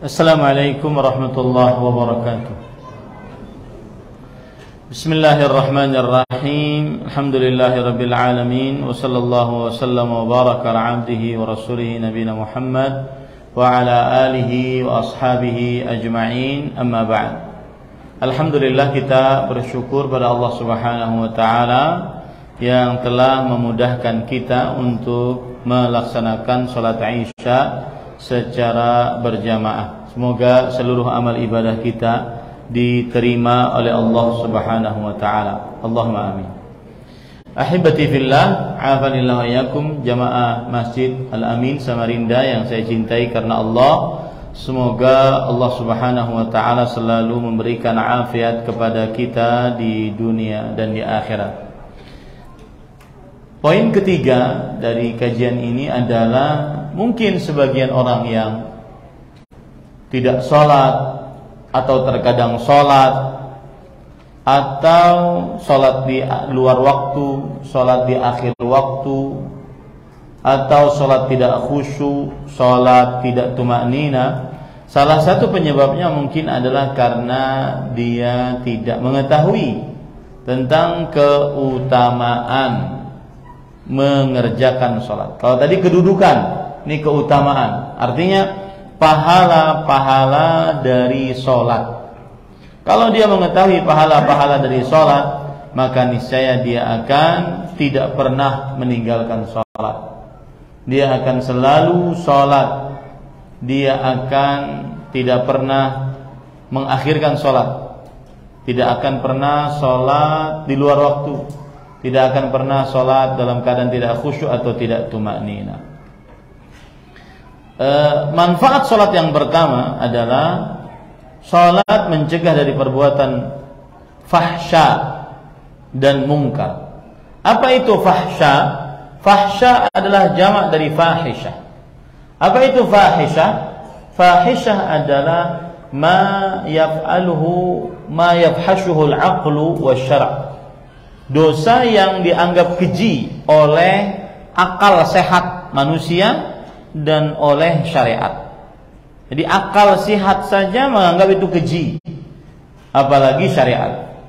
Assalamualaikum warahmatullahi wabarakatuh. Bismillahirrahmanirrahim. Alhamdulillahirabbil alamin wa sallallahu wa sallam wa baraka ala abdihi wa rasulih nabiyina Muhammad wa ala alihi wa ashabihi ajma'in. Amma ba'd. Alhamdulillah, kita bersyukur pada Allah Subhanahu wa taala yang telah memudahkan kita untuk melaksanakan salat Isya secara berjamaah. Semoga seluruh amal ibadah kita diterima oleh Allah Subhanahu wa taala. Allahumma amin. Ahibati fillah, afanillahu wa iyyakum, jamaah Masjid Al-Amin Samarinda yang saya cintai karena Allah. Semoga Allah Subhanahu wa taala selalu memberikan afiat kepada kita di dunia dan di akhirat. Poin ketiga dari kajian ini adalah mungkin sebagian orang yang tidak sholat atau terkadang sholat atau sholat di luar waktu, sholat di akhir waktu, atau sholat tidak khusyuk, sholat tidak tumaknina. Salah satu penyebabnya mungkin adalah karena dia tidak mengetahui tentang keutamaan mengerjakan sholat. Kalau tadi kedudukan, ini keutamaan, artinya pahala-pahala dari sholat. Kalau dia mengetahui pahala-pahala dari sholat, maka niscaya dia akan tidak pernah meninggalkan sholat. Dia akan selalu sholat. Dia akan tidak pernah mengakhirkan sholat. Tidak akan pernah sholat di luar waktu. Tidak akan pernah sholat dalam keadaan tidak khusyuk atau tidak tumaknina. Manfaat sholat yang pertama adalah sholat mencegah dari perbuatan fahsya dan mungkar. Apa itu fahsya? Fahsya adalah jamak dari fahisyah. Apa itu fahisyah? Fahisyah adalah ma yafhashuhu al-aqlu wa syara'. Dosa yang dianggap keji oleh akal sehat manusia dan oleh syariat. Jadi akal sehat saja menganggap itu keji, apalagi syariat.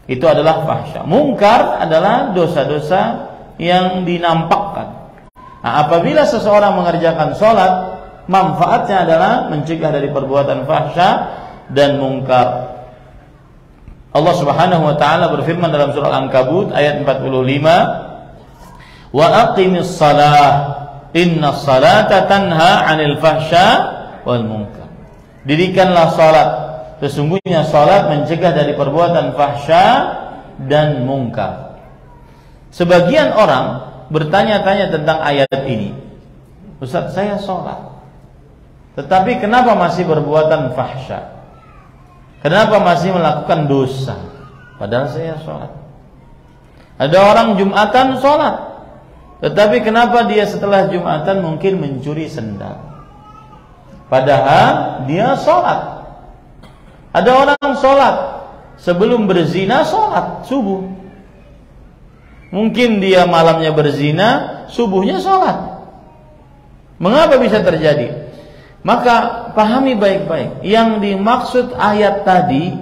Itu adalah fahsya. Mungkar adalah dosa-dosa yang dinampakkan. Nah, apabila seseorang mengerjakan sholat, manfaatnya adalah mencegah dari perbuatan fahsya dan mungkar. Allah Subhanahu wa taala berfirman dalam surah Al-Ankabut ayat 45, wa aqimis shalah innas salata tanha 'anil fahsya wal munkar. Dirikanlah salat, sesungguhnya salat mencegah dari perbuatan fahsya dan munkar. Sebagian orang bertanya-tanya tentang ayat ini. Ustaz, saya salat, tetapi kenapa masih berbuatan fahsya? Kenapa masih melakukan dosa? Padahal saya sholat. Ada orang Jumatan sholat, tetapi kenapa dia setelah Jumatan mungkin mencuri sendal? Padahal dia sholat. Ada orang sholat, sebelum berzina sholat subuh. Mungkin dia malamnya berzina, subuhnya sholat. Mengapa bisa terjadi? Maka pahami baik-baik, yang dimaksud ayat tadi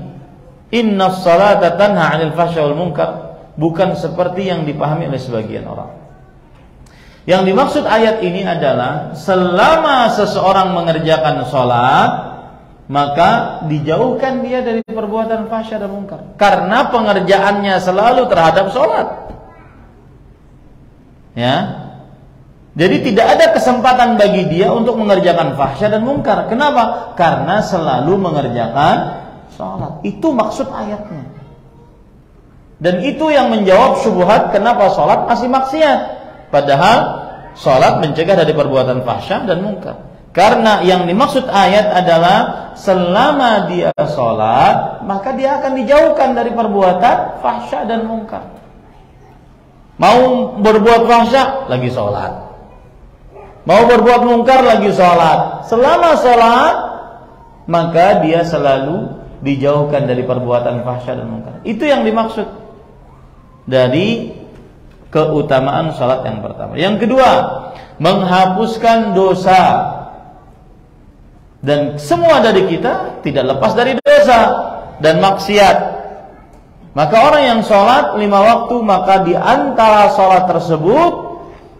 innas salata tanha 'anil fahsya wal munkar bukan seperti yang dipahami oleh sebagian orang. Yang dimaksud ayat ini adalah selama seseorang mengerjakan salat, maka dijauhkan dia dari perbuatan fahsya dan munkar karena pengerjaannya selalu terhadap salat. Ya. Jadi tidak ada kesempatan bagi dia untuk mengerjakan fahsya dan mungkar. Kenapa? Karena selalu mengerjakan sholat. Itu maksud ayatnya. Dan itu yang menjawab syubhat kenapa sholat masih maksiat. Padahal sholat mencegah dari perbuatan fahsya dan mungkar. Karena yang dimaksud ayat adalah selama dia sholat, maka dia akan dijauhkan dari perbuatan fahsya dan mungkar. Mau berbuat fahsya, lagi sholat. Mau berbuat mungkar, lagi sholat. Selama sholat, maka dia selalu dijauhkan dari perbuatan fahsya dan mungkar. Itu yang dimaksud dari keutamaan sholat yang pertama. Yang kedua, menghapuskan dosa Dan semua dari kita tidak lepas dari dosa dan maksiat. Maka orang yang sholat 5 waktu, maka di antara sholat tersebut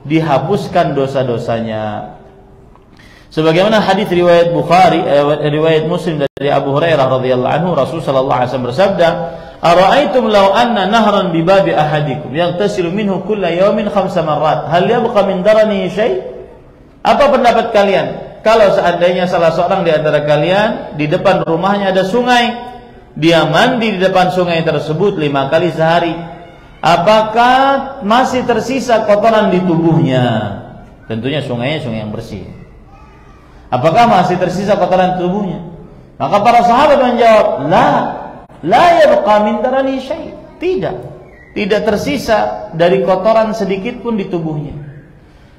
dihapuskan dosa-dosanya. Sebagaimana hadis riwayat Bukhari, riwayat Muslim dari Abu Hurairah radhiyallahu anhu, Rasul sallallahu alaihi wasallam bersabda, "Ara'aitum law anna nahran bi babi ahadikum yaghtasilu minhu kulla yawmin 5 marrat, hal yabqa min darani syai'?" Apa pendapat kalian kalau seandainya salah seorang di antara kalian di depan rumahnya ada sungai, dia mandi di depan sungai tersebut 5 kali sehari, apakah masih tersisa kotoran di tubuhnya? Tentunya sungainya sungai yang bersih. Apakah masih tersisa kotoran di tubuhnya? Maka para sahabat menjawab, la yabqa min darani syai'. Tidak tersisa dari kotoran sedikit pun di tubuhnya.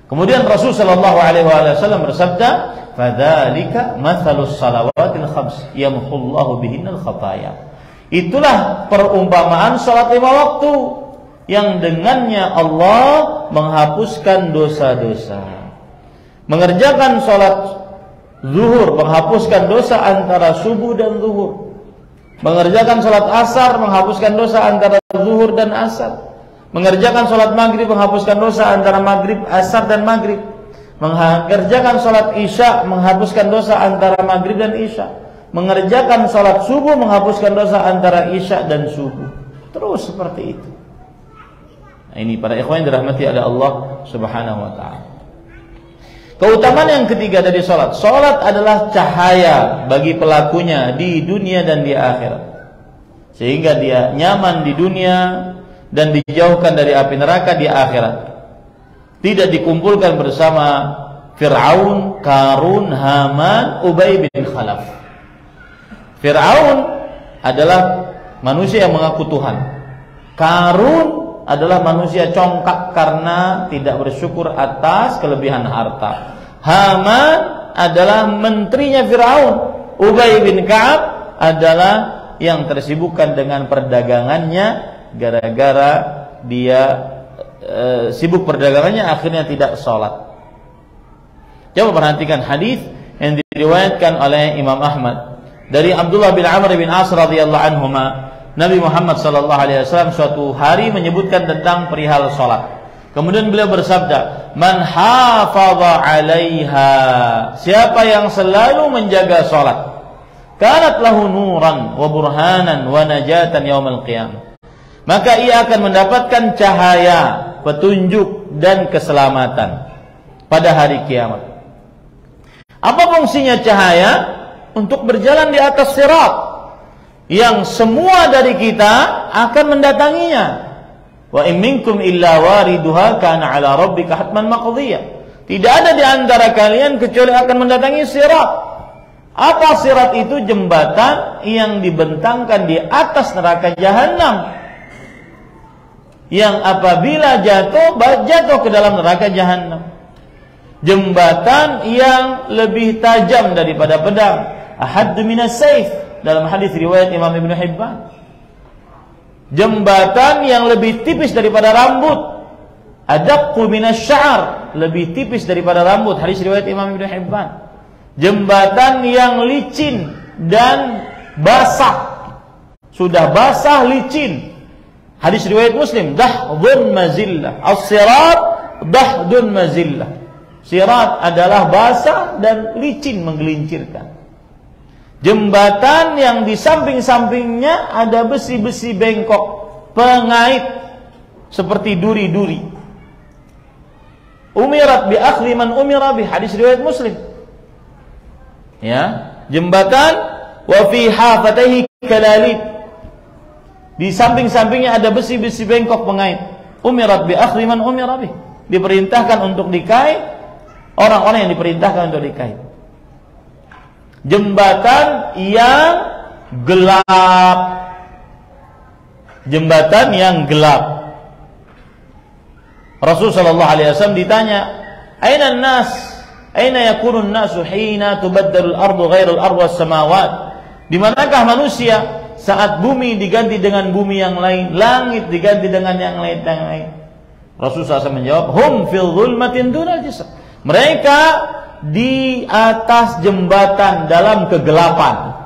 Kemudian Rasul sallallahu alaihi wasallam bersabda, "Fadzalika mathalus salawatil khams yamhullahu bihinnal khataya." Itulah perumpamaan salat 5 waktu yang dengannya Allah menghapuskan dosa-dosa. Mengerjakan salat zuhur menghapuskan dosa antara subuh dan zuhur. Mengerjakan salat asar menghapuskan dosa antara zuhur dan asar. Mengerjakan salat maghrib menghapuskan dosa antara maghrib, asar dan maghrib. Mengerjakan salat isya menghapuskan dosa antara maghrib dan isya. Mengerjakan salat subuh menghapuskan dosa antara isya dan subuh. Terus seperti itu. Nah, ini para ikhwan yang dirahmati oleh Allah Subhanahu wa taala. Keutamaan yang ketiga dari sholat. Sholat adalah cahaya bagi pelakunya di dunia dan di akhirat, sehingga dia nyaman di dunia dan dijauhkan dari api neraka di akhirat. Tidak dikumpulkan bersama Fir'aun, Qarun, Haman, Ubay bin Khalaf. Fir'aun adalah manusia yang mengaku Tuhan. Qarun adalah manusia congkak karena tidak bersyukur atas kelebihan harta. Haman adalah menterinya Fir'aun. Ubay bin Ka'ab adalah yang tersibukkan dengan perdagangannya, gara-gara dia sibuk perdagangannya akhirnya tidak sholat. Coba perhatikan hadis yang diriwayatkan oleh Imam Ahmad dari Abdullah bin Amr bin As radhiyallahu anhuma. Nabi Muhammad sallallahu alaihi wasallam suatu hari menyebutkan tentang perihal salat. Kemudian beliau bersabda, "Man hafadha 'alaiha." Siapa yang selalu menjaga salat, kanat lahu nuran wa burhanan wa najatan yaumil qiyamah. Maka ia akan mendapatkan cahaya, petunjuk dan keselamatan pada hari kiamat. Apa fungsinya cahaya? Untuk berjalan di atas sirat yang semua dari kita akan mendatanginya. Wa in minkum illa wariduha kana 'ala rabbika hatman maqdiyah. Tidak ada di antara kalian kecuali akan mendatangi sirat. Apa sirat itu? Jembatan yang dibentangkan di atas neraka jahanam, yang apabila jatuh ke dalam neraka jahanam. Jembatan yang lebih tajam daripada pedang, ahaddu minas sayf, dalam hadis riwayat Imam Ibnu Hibban. Jembatan yang lebih tipis daripada rambut, adaqqu minas sya'r, lebih tipis daripada rambut, hadis riwayat Imam Ibnu Hibban. Jembatan yang licin dan basah, sudah basah licin, hadis riwayat Muslim, dahdun mazillah, as-sirat dahdun mazillah. Sirat adalah basah dan licin, menggelincirkan. Jembatan yang di samping-sampingnya ada besi-besi bengkok, pengait seperti duri-duri. Umirat bi akhli man umira bi, hadis riwayat Muslim. Ya, jembatan wa fi hafataihi kalalib. Di samping-sampingnya ada besi-besi bengkok pengait. Umirat bi akhli man umira bi. Diperintahkan untuk dikait orang-orang yang diperintahkan untuk dikait. Jembatan yang gelap. Jembatan yang gelap. Rasul sallallahu alaihi wasallam ditanya, "Aina an-nas? Aina yakunu an-nasu hina tubaddalu al-ardu ghairu al-ardi was-samawat?" Di manakah manusia saat bumi diganti dengan bumi yang lain, langit diganti dengan yang lain? Rasul sallallahu alaihi wasallam menjawab, "Hum fil zulmatin dunal jisr." Mereka di atas jembatan dalam kegelapan.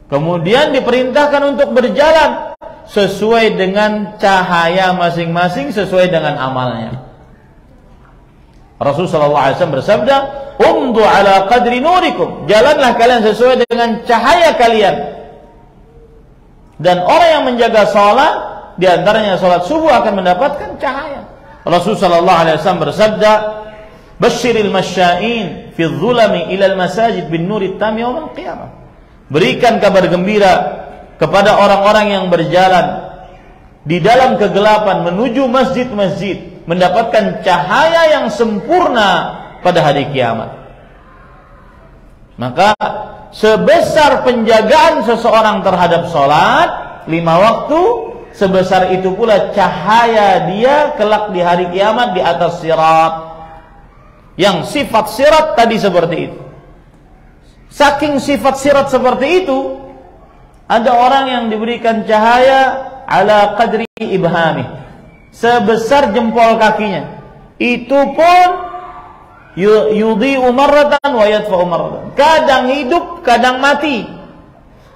Kemudian diperintahkan untuk berjalan sesuai dengan cahaya masing-masing, sesuai dengan amalnya. Rasulullah SAW bersabda, "Umdu ala qadri nurikum." Jalanlah kalian sesuai dengan cahaya kalian. Dan orang yang menjaga sholat, di antaranya sholat subuh, akan mendapatkan cahaya. Rasulullah SAW bersabda, "Basyiril masya'in fi dhulami ilal masajid bin nuri tami yawmal qiyamah." Berikan kabar gembira kepada orang-orang yang berjalan di dalam kegelapan menuju masjid-masjid, mendapatkan cahaya yang sempurna pada hari kiamat. Maka sebesar penjagaan seseorang terhadap sholat 5 waktu, sebesar itu pula cahaya dia kelak di hari kiamat di atas sirat. Yang sifat sirat tadi seperti itu. Saking sifat sirat seperti itu, ada orang yang diberikan cahaya ala qadri ibhami, sebesar jempol kakinya. Itu pun yudhi'u marratan wa yadfa'u marratan. Kadang hidup, kadang mati.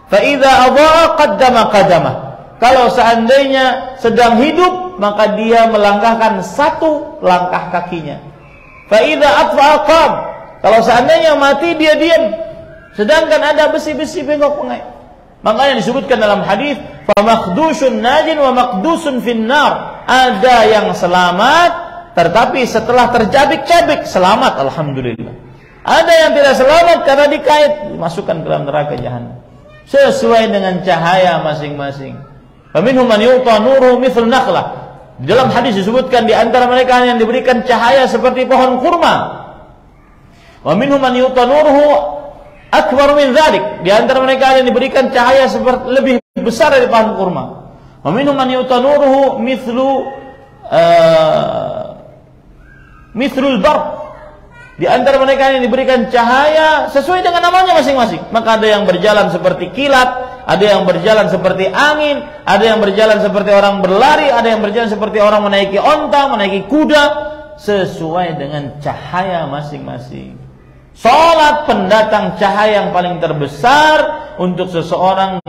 Fa idza adha'a qaddama qadamah. Kalau seandainya sedang hidup, maka dia melangkahkan 1 langkah kakinya. Fa idza atfa'a qam. Kalau seandainya mati, dia diam. Sedangkan ada besi-besi bengkok-bengek. Makanya disebutkan dalam hadis, fa makhdushun najin wa maqdusun finnar. Ada yang selamat, tetapi setelah tercabik-cabik selamat, alhamdulillah. Ada yang tidak selamat karena dikait, dimasukkan ke dalam neraka jahanam. Sesuai dengan cahaya masing-masing. Wa minhum man yu'ta nuruhu mithl nakhlah. Di dalam hadis disebutkan di antara mereka yang diberikan cahaya seperti pohon kurma. Wa minhum man yu'ta nuruhu akbar min dzalik. Di antara mereka yang diberikan cahaya seperti lebih besar dari pohon kurma. Wa minhum man yu'ta nuruhu mithlul bar. Di antara mereka yang diberikan cahaya sesuai dengan namanya masing-masing. Maka ada yang berjalan seperti kilat, ada yang berjalan seperti angin, ada yang berjalan seperti orang berlari, ada yang berjalan seperti orang menaiki onta, menaiki kuda, sesuai dengan cahaya masing-masing. Salat pendatang cahaya yang paling terbesar untuk seseorang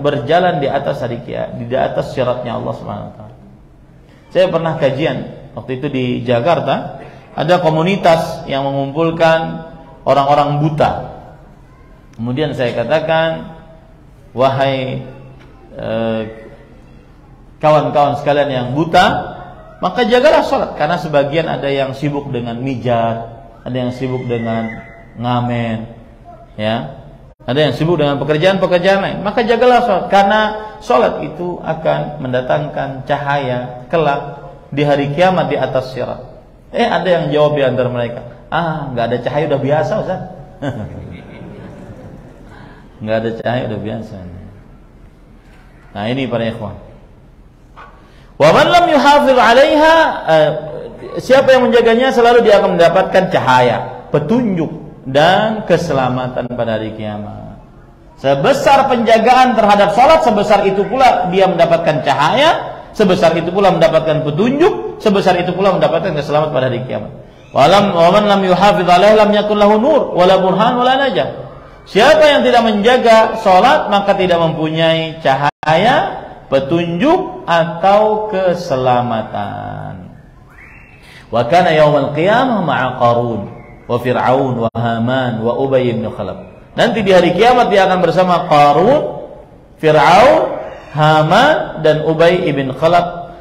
berjalan di atas hari kiamat, di atas syaratnya Allah Subhanahu wa taala. Saya pernah kajian waktu itu di Jakarta, ada komunitas yang mengumpulkan orang-orang buta. Kemudian saya katakan, wahai kawan-kawan sekalian yang buta, maka jagalah salat, karena sebagian ada yang sibuk dengan mijat, ada yang sibuk dengan ngamen, ya, ada yang sibuk dengan pekerjaan-pekerjaan lain. Maka jagalah sholat, karena sholat itu akan mendatangkan cahaya kelak di hari kiamat di atas sirat. Ada yang jawab di antara mereka, nggak ada cahaya udah biasa, Ustaz. Nggak ada cahaya udah biasa. Nah ini para ikhwan. Wa man lam yuhafiz 'alaiha, siapa yang menjaganya selalu dia akan mendapatkan cahaya, petunjuk dan keselamatan pada hari kiamat. Sebesar penjagaan terhadap salat, sebesar itu pula dia mendapatkan cahaya, sebesar itu pula mendapatkan petunjuk, sebesar itu pula mendapatkan keselamatan pada hari kiamat. Wa man lam yuhafiz 'alaiha lam yakul lahu nur wala burhan wala najah. Siapa yang tidak menjaga salat maka tidak mempunyai cahaya, petunjuk atau keselamatan. Wa kana yaumal qiyamah ma'a Qarun wa Fir'aun wa Haman wa Ubay bin Khalaf. Nanti di hari kiamat dia akan bersama Qarun, Fir'aun, Haman dan Ubay bin Khalaf.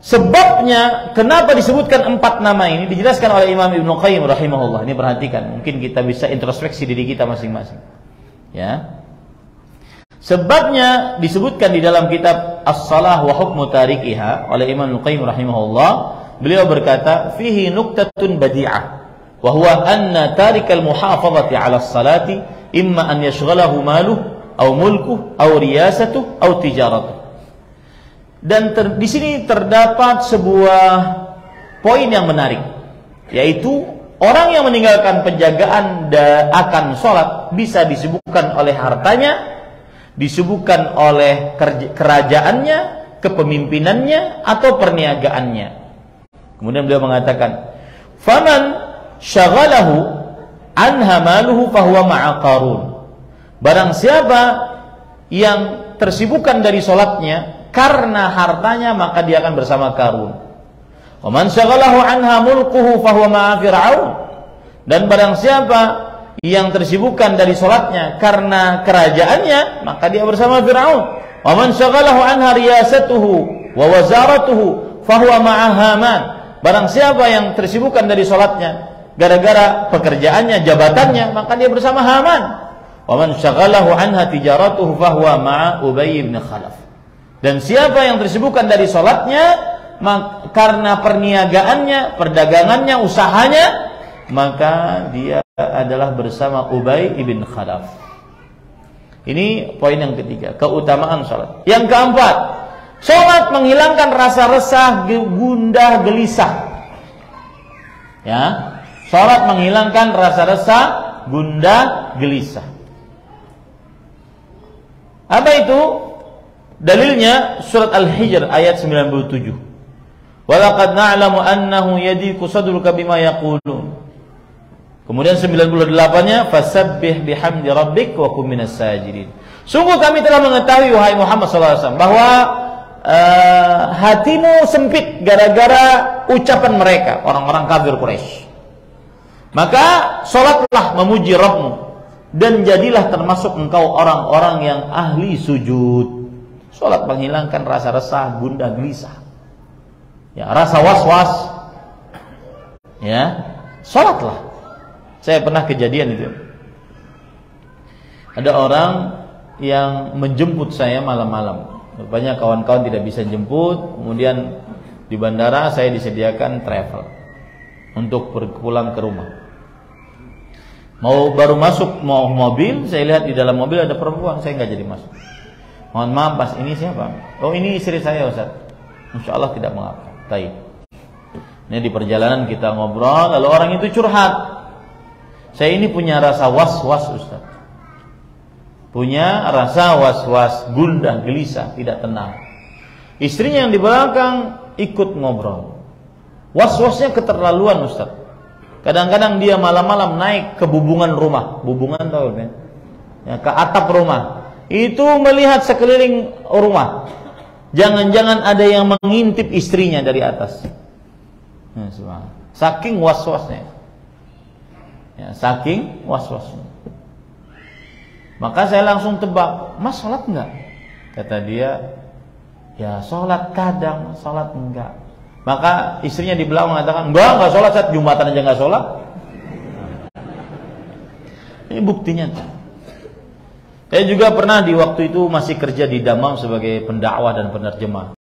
Sebabnya kenapa disebutkan 4 nama ini dijelaskan oleh Imam Ibnu Qayyim rahimahullah. Ini perhatikan, mungkin kita bisa introspeksi diri kita masing-masing. Ya. Sebabnya disebutkan di dalam kitab As-Salah wa Hukmu Tarikiha oleh Imam Ibnu Qayyim rahimahullah. Beliau berkata, fihi nuktatun badi'ah, wa huwa anna tarikal muhafazati 'ala as-salati imma an yashghalahu maluhu aw mulkuhu aw riyasatuhu aw tijaratuhu. Dan di sini terdapat sebuah poin yang menarik, yaitu orang yang meninggalkan penjagaan akan sholat bisa disibukkan oleh hartanya, disibukkan oleh kerajaannya, kepemimpinannya atau perniagaannya. Kemudian beliau mengatakan, faman syaghalahu anha maluhu fahuwa ma'a Qarun. Barang siapa yang tersibukkan dari salatnya karena hartanya, maka dia akan bersama Qarun. Wa man syaghalahu anha mulkuhu fahuwa ma'a Fir'aun. Dan barang siapa yang tersibukkan dari salatnya karena kerajaannya, maka dia bersama Fir'aun. Wa man syaghalahu anha riyasatuhu wa wazaratuhu fahuwa ma'a Haman. Barang siapa yang tersibukkan dari salatnya gara-gara pekerjaannya, jabatannya, maka dia bersama Haman. Wa man syaghalahu anha tijaratuhu fahuwa ma'a Ubay bin Khalaf. Dan siapa yang tersibukkan dari salatnya karena perniagaannya, perdagangannya, usahanya, maka dia adalah bersama Ubay bin Khalaf. Ini poin yang ketiga, keutamaan salat. Yang keempat, salat menghilangkan rasa resah, gundah, gelisah. Ya, salat menghilangkan rasa resah, gundah, gelisah. Apa itu? Dalilnya surat Al-Hijr ayat 97. Walaqad na'lamu annahu yadiku sadruka bima yaqulun. Kemudian 98-nya fasabbih bihamdi rabbik wa kum minas sajidin. Sungguh kami telah mengetahui wahai Muhammad sallallahu alaihi wasallam bahwa hatimu sempit gara-gara ucapan mereka, orang-orang kafir Quraisy. Maka salatlah memuji Rabbmu dan jadilah termasuk engkau orang-orang yang ahli sujud. Salat menghilangkan rasa resah, gundah gelisah, ya, rasa was-was. Ya, salatlah. Saya pernah kejadian itu. Ada orang yang menjemput saya malam-malam. Rupanya kawan-kawan tidak bisa jemput. Kemudian di bandara saya disediakan travel untuk pulang ke rumah. Baru masuk mobil, saya lihat di dalam mobil ada perempuan, saya nggak jadi masuk. Mohon maaf, Mas, ini siapa? Oh, ini istri saya, Ustaz. Insya Allah tidak mengapa. Baik. Ini di perjalanan kita ngobrol, lalu orang itu curhat. Saya ini punya rasa was-was, Ustaz. Punya rasa was-was, gundah, gelisah, tidak tenang. Istrinya yang di belakang ikut ngobrol. Was-wasnya keterlaluan, Ustaz. Kadang-kadang dia malam-malam naik ke bubungan rumah. Bubungan tahu kan? Ya, ke atap rumah. Itu melihat sekeliling rumah. Jangan-jangan ada yang mengintip istrinya dari atas. Ya, saking was-wasnya. Ya, saking was-wasnya. Maka saya langsung tebak, Mas sholat enggak? Kata dia, ya sholat kadang, sholat enggak. Maka istrinya di belakang mengatakan, enggak sholat, saat Jumatan aja enggak sholat. Ini buktinya. Saya juga pernah di waktu itu masih kerja di Damam sebagai pendakwah dan penerjemah.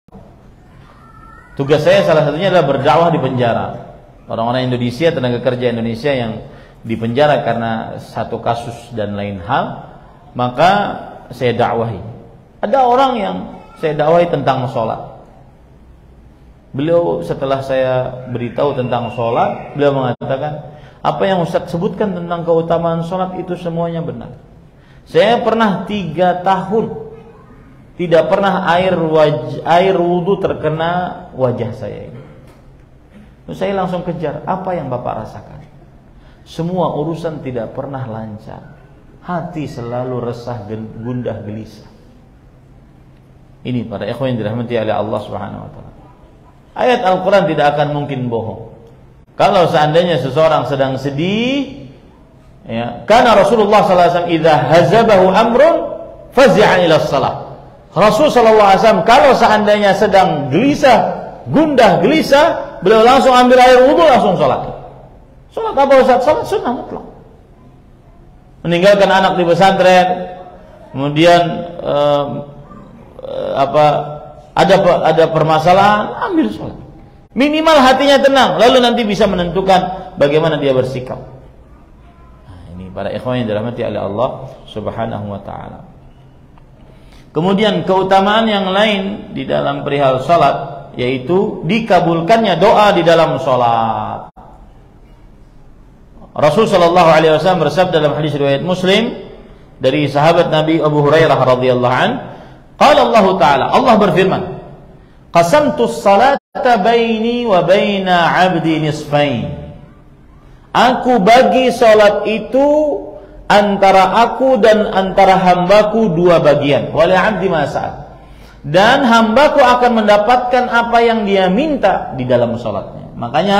Tugas saya salah satunya adalah berdakwah di penjara. Orang-orang Indonesia, tenaga kerja Indonesia yang di penjara karena satu kasus dan lain hal, maka saya dakwahi. Ada orang yang saya dakwahi tentang sholat. Beliau setelah saya beritahu tentang sholat, beliau mengatakan, apa yang Ustaz sebutkan tentang keutamaan sholat itu semuanya benar. Saya pernah 3 tahun tidak pernah air wudu terkena wajah saya ini. Terus saya langsung kejar, apa yang Bapak rasakan? Semua urusan tidak pernah lancar. Hati selalu resah, gundah gelisah. Ini para ikhwan yang dirahmati oleh Allah Subhanahu wa taala. Ayat Al-Qur'an tidak akan mungkin bohong. Kalau seandainya seseorang sedang sedih, ya, karena Rasulullah sallallahu alaihi wasallam idza hazabahu amrun fazi'a ila shalah. Rasul sallallahu alaihi wasallam kalau seandainya sedang gelisah, gundah gelisah, beliau langsung ambil air wudu langsung salat. Salat apa Ustaz? Salat sunnah mutlak. Meninggalkan anak di pesantren, kemudian ada permasalahan, ambil salat. Minimal hatinya tenang, lalu nanti bisa menentukan bagaimana dia bersikap. Nah, ini para ikhwan yang dirahmati oleh Allah Subhanahu wa taala. Kemudian keutamaan yang lain di dalam perihal salat, yaitu dikabulkannya doa di dalam salat. Rasul sallallahu alaihi wasallam bersabda dalam hadis riwayat Muslim dari sahabat Nabi Abu Hurairah radhiyallahu an, qala Allah taala, Allah berfirman, qasamtu as-salata baini wa baina 'abdi nisfain. Aku bagi salat itu antara aku dan antara hambaku dua bagian. Wal 'abdi ma sa'al. Dan hambaku akan mendapatkan apa yang dia minta di dalam salatnya. Makanya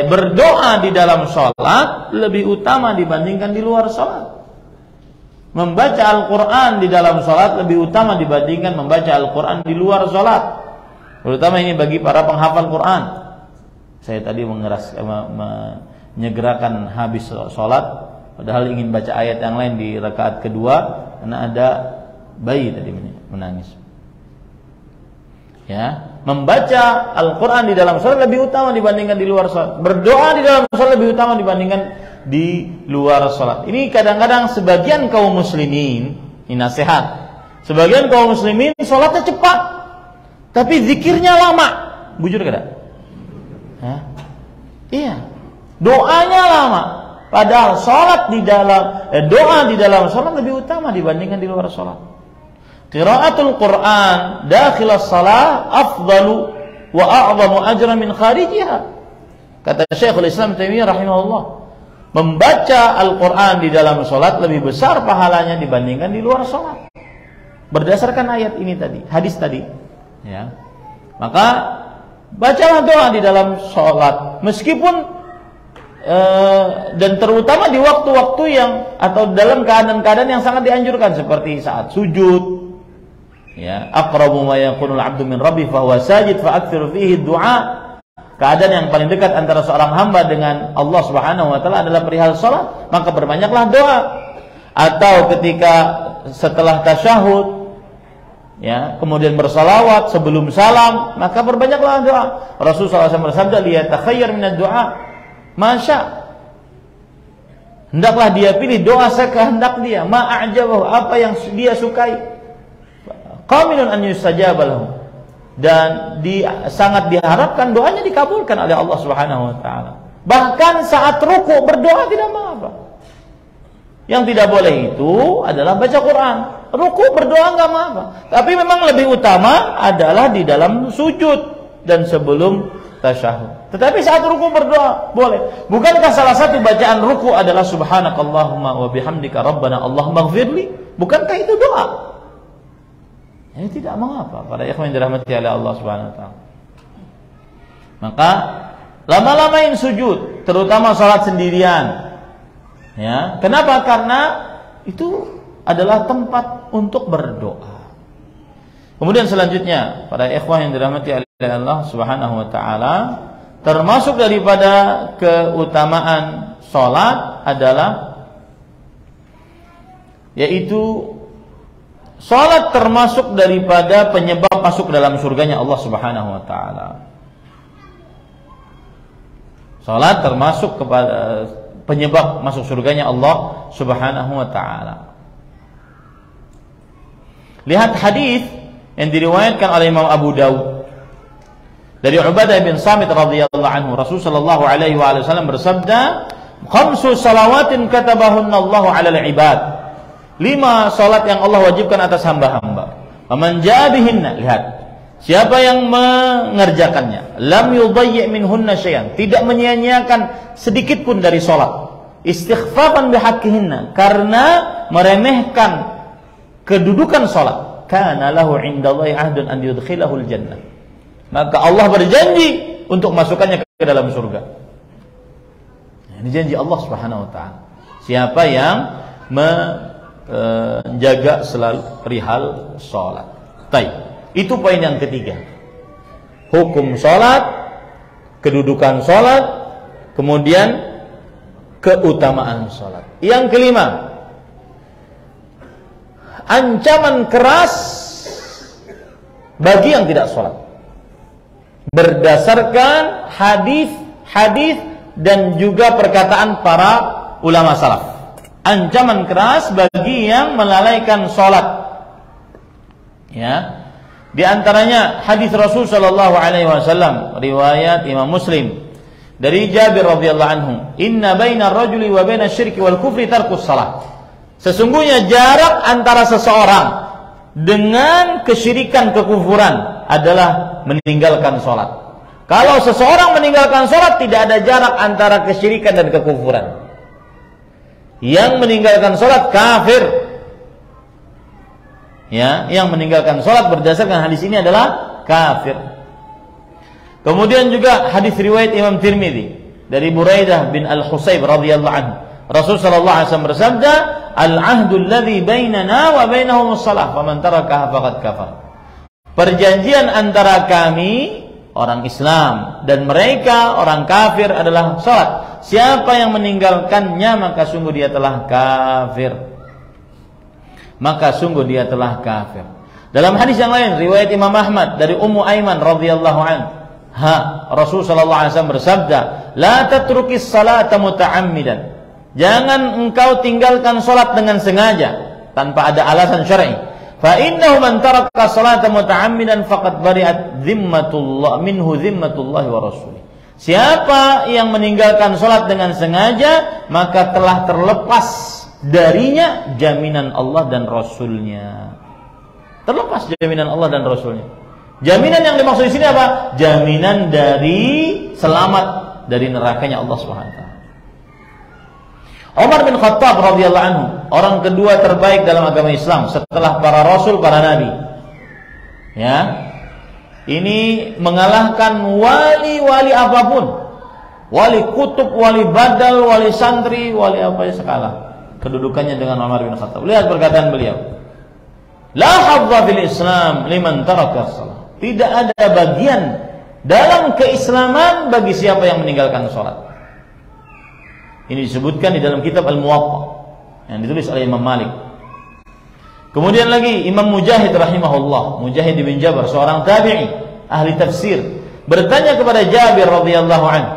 berdoa di dalam salat lebih utama dibandingkan di luar salat. Membaca Al-Quran di dalam salat lebih utama dibandingkan membaca Al-Quran di luar salat. Terutama ini bagi para penghafal Quran. Saya tadi menyegerakan habis salat, padahal ingin baca ayat yang lain di rakaat kedua, karena ada bayi tadi menangis. Ya, membaca Al-Quran di dalam salat lebih utama dibandingkan di luar salat. Berdoa di dalam salat lebih utama dibandingkan di luar salat. Ini kadang-kadang sebagian kaum muslimin, ini nasihat. Sebagian kaum muslimin salatnya cepat, tapi zikirnya lama. Bujur kada? Hah? Iya. Doanya lama. Padahal doa di dalam salat lebih utama dibandingkan di luar salat. Qiraatul Quran dakhil as-shalah afdalu wa a'zamu ajran min kharijiha. Kata Syekhul Islam Taimiyah rahimahullah, membaca Al-Quran di dalam salat lebih besar pahalanya dibandingkan di luar salat. Berdasarkan ayat ini tadi, hadis tadi, ya. Maka bacalah doa di dalam salat, meskipun dan terutama di waktu-waktu yang atau dalam keadaan-keadaan yang sangat dianjurkan seperti saat sujud. Ya, aqrabu ma yakunul 'abdu min rabbi fa huwa sajid fa aktsir fihi du'a. Keadaan yang paling dekat antara seorang hamba dengan Allah Subhanahu wa taala adalah perihal salat, maka berbanyaklah doa. Atau ketika setelah tasyahud, ya, kemudian bersalawat sebelum salam, maka berbanyaklah doa. Rasulullah SAW bersabda, "Liyatakhayyar minad du'a masya." Hendaklah dia pilih doa sekehendak dia, ma'ajabahu, apa yang dia sukai. Qaminun an yustajaba lahu. Dan sangat diharapkan doanya dikabulkan oleh Allah Subhanahu wa taala. Bahkan saat ruku berdoa tidak mengapa. Yang tidak boleh itu adalah baca Quran. Ruku berdoa enggak mengapa. Tapi memang lebih utama adalah di dalam sujud dan sebelum tasyahud. Tetapi saat ruku berdoa boleh. Bukankah salah satu bacaan ruku adalah subhanakallahumma wa bihamdika rabbana Allahumma ighfirli? Bukankah itu doa? Ini tidak mengapa para ikhwan yang dirahmati oleh Allah Subhanahu wa taala. Maka lama-lamain sujud, terutama salat sendirian. Ya, kenapa? Karena itu adalah tempat untuk berdoa. Kemudian selanjutnya, para ikhwan yang dirahmati oleh Allah Subhanahu wa taala, termasuk daripada keutamaan salat adalah yaitu salat termasuk daripada penyebab masuk dalam surganya Allah Subhanahu wa taala. Salat termasuk kepada penyebab masuk surganya Allah Subhanahu wa taala. Lihat hadis yang diriwayatkan oleh Imam Abu Dawud dari Ubadah bin Samit radhiyallahu anhu. Rasulullah sallallahu alaihi wasallam bersabda, "Khamsu salawatin katabahunna Allahu 'alal 'ibad." 5 salat yang Allah wajibkan atas hamba-hamba. Faman jaa bihinna, lihat, siapa yang mengerjakannya, lam yudayyi' minhunna syai'an, tidak menyia-nyiakan sedikit pun dari salat, istighfafan bihaqqihinna, karena meremehkan kedudukan salat, kana lahu 'indallahi 'ahdun an yudkhilahul jannah, maka Allah berjanji untuk masukkannya ke dalam surga. Ini janji Allah Subhanahu wa taala. Siapa yang menjaga selalu perihal salat. Baik. Itu poin yang ketiga. Hukum salat, kedudukan salat, kemudian keutamaan salat. Yang kelima, ancaman keras bagi yang tidak salat. Berdasarkan hadis dan juga perkataan para ulama salaf. Ancaman keras bagi yang melalaikan salat. Ya. Di antaranya hadis Rasul sallallahu alaihi wasallam riwayat Imam Muslim dari Jabir radhiyallahu anhu, "Inna bainar rajuli wa bainasy syirki wal kufri tarkus salat." Sesungguhnya jarak antara seseorang dengan kesyirikan, kekufuran adalah meninggalkan salat. Kalau seseorang meninggalkan sholat, tidak ada jarak antara kesyirikan dan kekufuran. Yang meninggalkan sholat kafir. Ya, yang meninggalkan sholat berdasarkan hadis ini adalah kafir. Kemudian juga hadis riwayat Imam Tirmidzi dari Buraidah bin Al-Husayb radhiyallahu anhu. Rasul sallallahu alaihi wasallam bersabda, "Al-'ahdu alladhi bainana wa bainahum as-shalah, faman tarakaha faqad kafar." Perjanjian antara kami orang Islam dan mereka orang kafir adalah salat. Siapa yang meninggalkannya maka sungguh dia telah kafir. Maka sungguh dia telah kafir. Dalam hadis yang lain riwayat Imam Ahmad dari Ummu Aiman radhiyallahu anha, Rasul sallallahu alaihi wasallam bersabda, "La tatrukis salata muta'ammidan." Jangan engkau tinggalkan salat dengan sengaja tanpa ada alasan syar'i. Fa innahu man taraka salata muta'ammidan faqad bari'at dhimmatullah minhu dhimmatullah wa rasulih. Siapa yang meninggalkan salat dengan sengaja, maka telah terlepas darinya jaminan Allah dan Rasulnya. Terlepas jaminan Allah dan Rasulnya. Jaminan yang dimaksud di sini apa? Jaminan dari selamat dari nerakanya Allah Subhanahu wa taala. Umar bin Khattab radhiyallahu anhu, orang kedua terbaik dalam agama Islam setelah para rasul, para nabi. Ya. Ini mengalahkan wali-wali apapun. Wali kutub, wali badal, wali santri, wali apa saja sekala. Kedudukannya dengan Umar bin Khattab. Lihat perkataan beliau. La hadza fil Islam liman taraka shalah. Tidak ada bagian dalam keislaman bagi siapa yang meninggalkan salat. Ini disebutkan di dalam kitab Al-Muwatta yang ditulis oleh Imam Malik. Kemudian lagi Imam Mujahid rahimahullah, Mujahid bin Jabr, seorang tabi'i, ahli tafsir, bertanya kepada Jabir radhiyallahu anhu,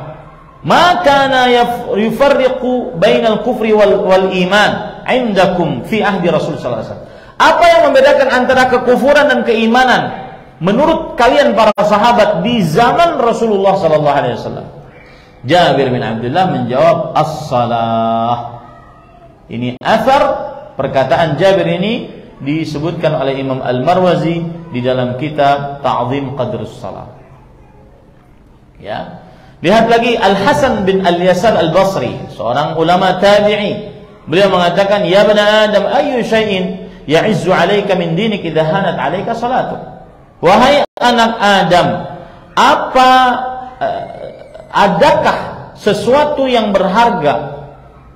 "Ma kana yufarriqu bainal kufri wal iman 'indakum fi ahdi Rasul sallallahu alaihi wasallam?" Apa yang membedakan antara kekufuran dan keimanan menurut kalian para sahabat di zaman Rasulullah sallallahu alaihi wasallam? Jabir bin Abdullah menjawab, as-salah. Ini athar, perkataan Jabir ini disebutkan oleh Imam Al-Marwazi di dalam kitab Ta'zim Qadrus Salah. Ya. Lihat lagi Al-Hasan bin Al-Yasar Al-Basri, seorang ulama tabi'i. Beliau mengatakan, "Ya bani Adam, ayyu syai'in ya'izzu 'alaika min dinik idza hanat 'alaika salatu?" Wahai anak Adam, adakah sesuatu yang berharga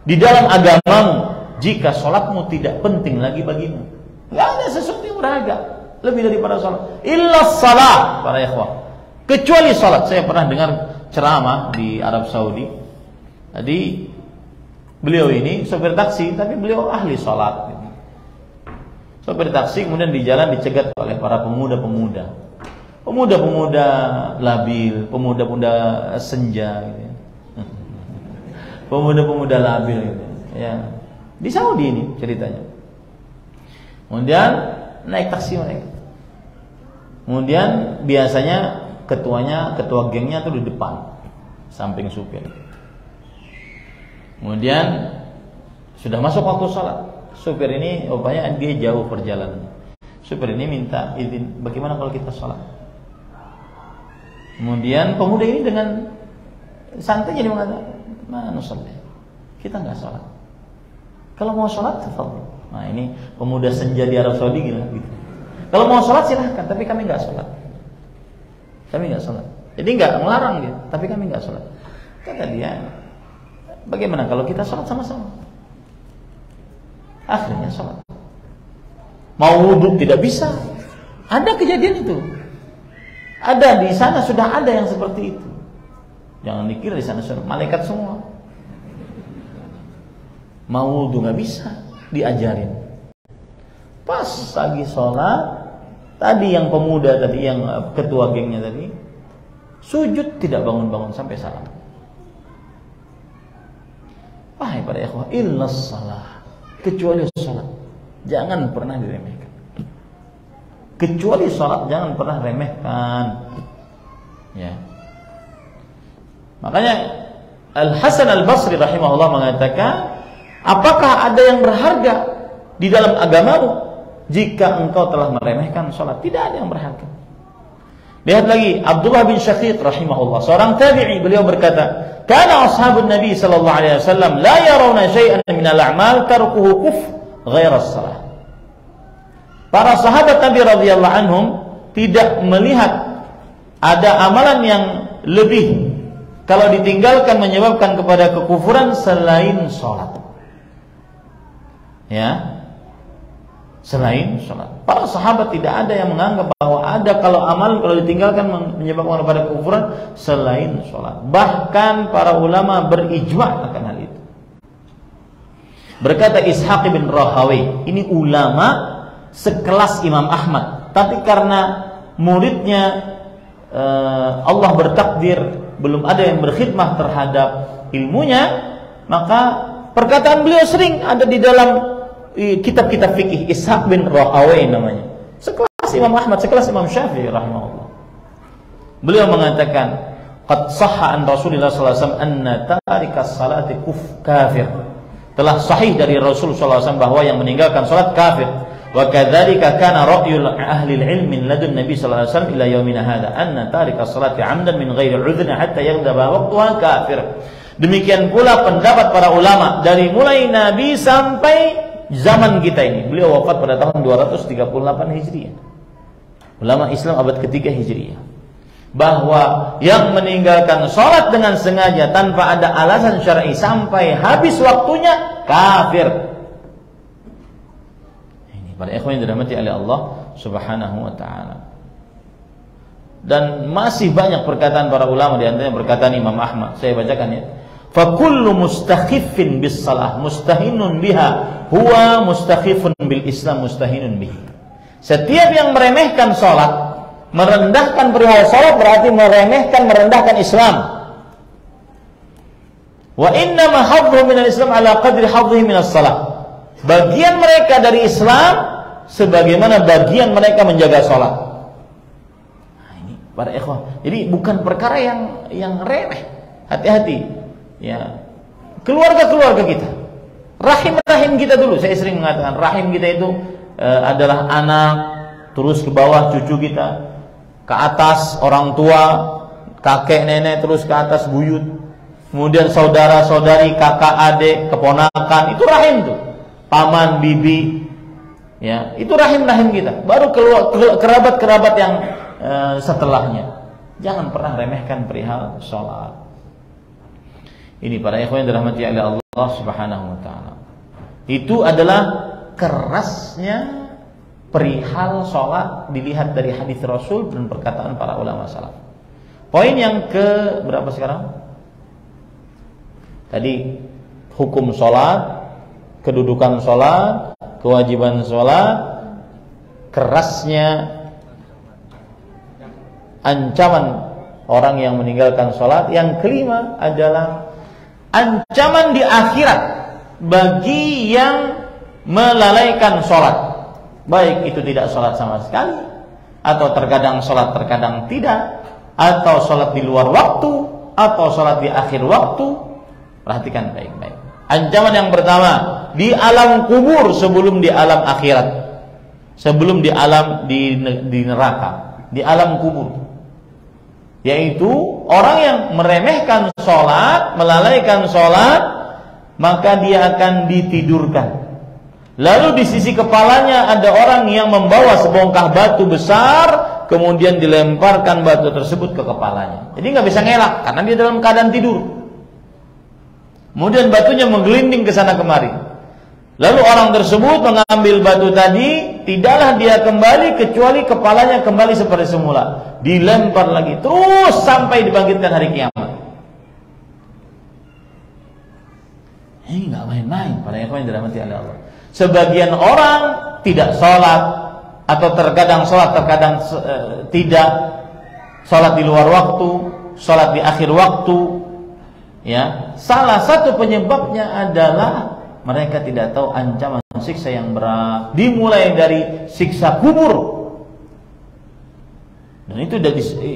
di dalam agamamu jika sholatmu tidak penting lagi bagimu? Tidak ada sesuatu yang berharga lebih daripada sholat. Illa salat, para ikhwah. Kecuali sholat. Saya pernah dengar ceramah di Arab Saudi. Jadi beliau ini sopir taksi, tapi beliau ahli sholat. Sopir taksi kemudian di jalan dicegat oleh para pemuda-pemuda labil, pemuda-pemuda senja gitu ya. Pemuda-pemuda labil gitu ya. Di Saudi ini ceritanya. Kemudian naik taksi mereka. Kemudian biasanya ketua gengnya tuh di depan, samping supir. Kemudian sudah masuk waktu sholat. Supir ini rupanya dia jauh perjalanan. Supir ini minta izin, bagaimana kalau kita sholat? Kemudian pemuda ini dengan santai jadi mengatakan, "Mana sholat? Kita nggak sholat. Kalau mau sholat, tafadhol." Nah ini pemuda senja di Arab Saudi gitu. Kalau mau sholat silahkan, tapi kami nggak sholat. Kami nggak sholat. Jadi nggak melarang dia, tapi kami nggak sholat. Kata dia, bagaimana kalau kita sholat sama-sama? Akhirnya sholat. Mau wudhu tidak bisa. Ada kejadian itu. Ada di sana, sudah ada yang seperti itu. Jangan dikira di sana sudah malaikat semua. Mau wudu nggak bisa, diajarin. Pas lagi sholat, tadi yang pemuda tadi, yang ketua gengnya tadi, sujud tidak bangun-bangun sampai salam. Wahai para ikhwah, illas salah, kecuali sholat, jangan pernah diremehkan. Kecuali sholat jangan pernah remehkan. Ya. Makanya Al-Hasan Al-Basri rahimahullah mengatakan, apakah ada yang berharga di dalam agamamu jika engkau telah meremehkan sholat? Tidak ada yang berharga. Lihat lagi Abdullah bin Syaqiq rahimahullah, seorang tabi'i, beliau berkata, "Kana ashabun Nabi sallallahu alaihi wasallam la yarawna syai'an min al-a'mal tarkuhu kufr ghaira as-salah." Para sahabat Nabi radhiyallahu anhum tidak melihat ada amalan yang lebih kalau ditinggalkan menyebabkan kepada kekufuran selain salat. Ya. Selain salat. Para sahabat tidak ada yang menganggap bahwa ada kalau amal kalau ditinggalkan menyebabkan kepada kekufuran selain salat. Bahkan para ulama berijma akan hal itu. Berkata Ishaq bin Rahawi, ini ulama sekelas Imam Ahmad, tapi karena muridnya Allah bertakdir belum ada yang berkhidmah terhadap ilmunya, maka perkataan beliau sering ada di dalam kitab-kitab fikih. Ishaq bin Rahawi namanya, sekelas Imam Ahmad, sekelas Imam Syafi'i rahimahullah. Beliau mengatakan, qad sahha an Rasulillah sallallahu alaihi wasallam anna tarikas salati kafir. Telah sahih dari Rasul sallallahu alaihi wasallam bahwa yang meninggalkan salat kafir. Wa kadzalika kana ra'yul ahli al-ilm min ladun Nabi sallallahu alaihi wasallam ila yaumina hadza anna tarikas salati 'amdan min ghairi 'udhrin hatta yaghdaba waqtuha kafir. Demikian pula pendapat para ulama dari mulai Nabi sampai zaman kita ini. Beliau wafat pada tahun 238 Hijriah. Ulama Islam abad ketiga Hijriah. Bahwa yang meninggalkan sholat dengan sengaja tanpa ada alasan syar'i sampai habis waktunya kafir. Ini para ikhwan yang dirahmati oleh Allah Subhanahu wa taala. Dan masih banyak perkataan para ulama, di antaranya perkataan Imam Ahmad. Saya bacakan ya. Fakullu mustakhifin bis salah mustahinun biha huwa mustakhifun bil Islam mustahinun bihi. Setiap yang meremehkan salat, merendahkan perihal salat, berarti merendahkan Islam. Wa inna ma hadduhu minal Islam ala qadri haddihi minas salat. Bagian mereka dari Islam sebagaimana bagian mereka menjaga salat. Nah, ini para ikhwah. Jadi bukan perkara yang remeh. Hati-hati. Ya, keluarga kita, rahim kita dulu. Saya sering mengatakan rahim kita itu adalah anak, terus ke bawah cucu kita, ke atas orang tua, kakek nenek, terus ke atas buyut, kemudian saudara saudari, kakak adik, keponakan, itu rahim tuh, paman bibi, ya itu rahim kita. Baru kerabat yang setelahnya. Jangan pernah remehkan perihal sholat. Ini para ikhwan yang dirahmati oleh Allah Subhanahu wa taala. Itu adalah kerasnya perihal sholat dilihat dari hadis Rasul dan perkataan para ulama salaf. Poin yang ke berapa sekarang? Tadi hukum sholat, kedudukan sholat, kewajiban sholat, kerasnya ancaman orang yang meninggalkan sholat. Yang kelima adalah ancaman di akhirat bagi yang melalaikan sholat, baik itu tidak sholat sama sekali, atau terkadang sholat terkadang tidak, atau sholat di luar waktu, atau sholat di akhir waktu. Perhatikan baik-baik. Ancaman yang pertama di alam kubur sebelum di alam akhirat, sebelum di alam di neraka, di alam kubur. Yaitu orang yang meremehkan sholat, melalaikan sholat, maka dia akan ditidurkan. Lalu di sisi kepalanya ada orang yang membawa sebongkah batu besar, kemudian dilemparkan batu tersebut ke kepalanya. Jadi nggak bisa ngelak karena dia dalam keadaan tidur. Kemudian batunya menggelinding ke sana kemari. Lalu orang tersebut mengambil batu tadi, tidaklah dia kembali kecuali kepalanya kembali seperti semula. Dilempar lagi terus sampai dibangkitkan hari kiamat. Ini nggak main-main para ikhwan yang dirahmati oleh Allah. Sebagian orang tidak sholat, atau terkadang sholat, terkadang tidak. Sholat di luar waktu, sholat di akhir waktu. Ya, salah satu penyebabnya adalah mereka tidak tahu ancaman siksa yang berat, dimulai dari siksa kubur. Dan itu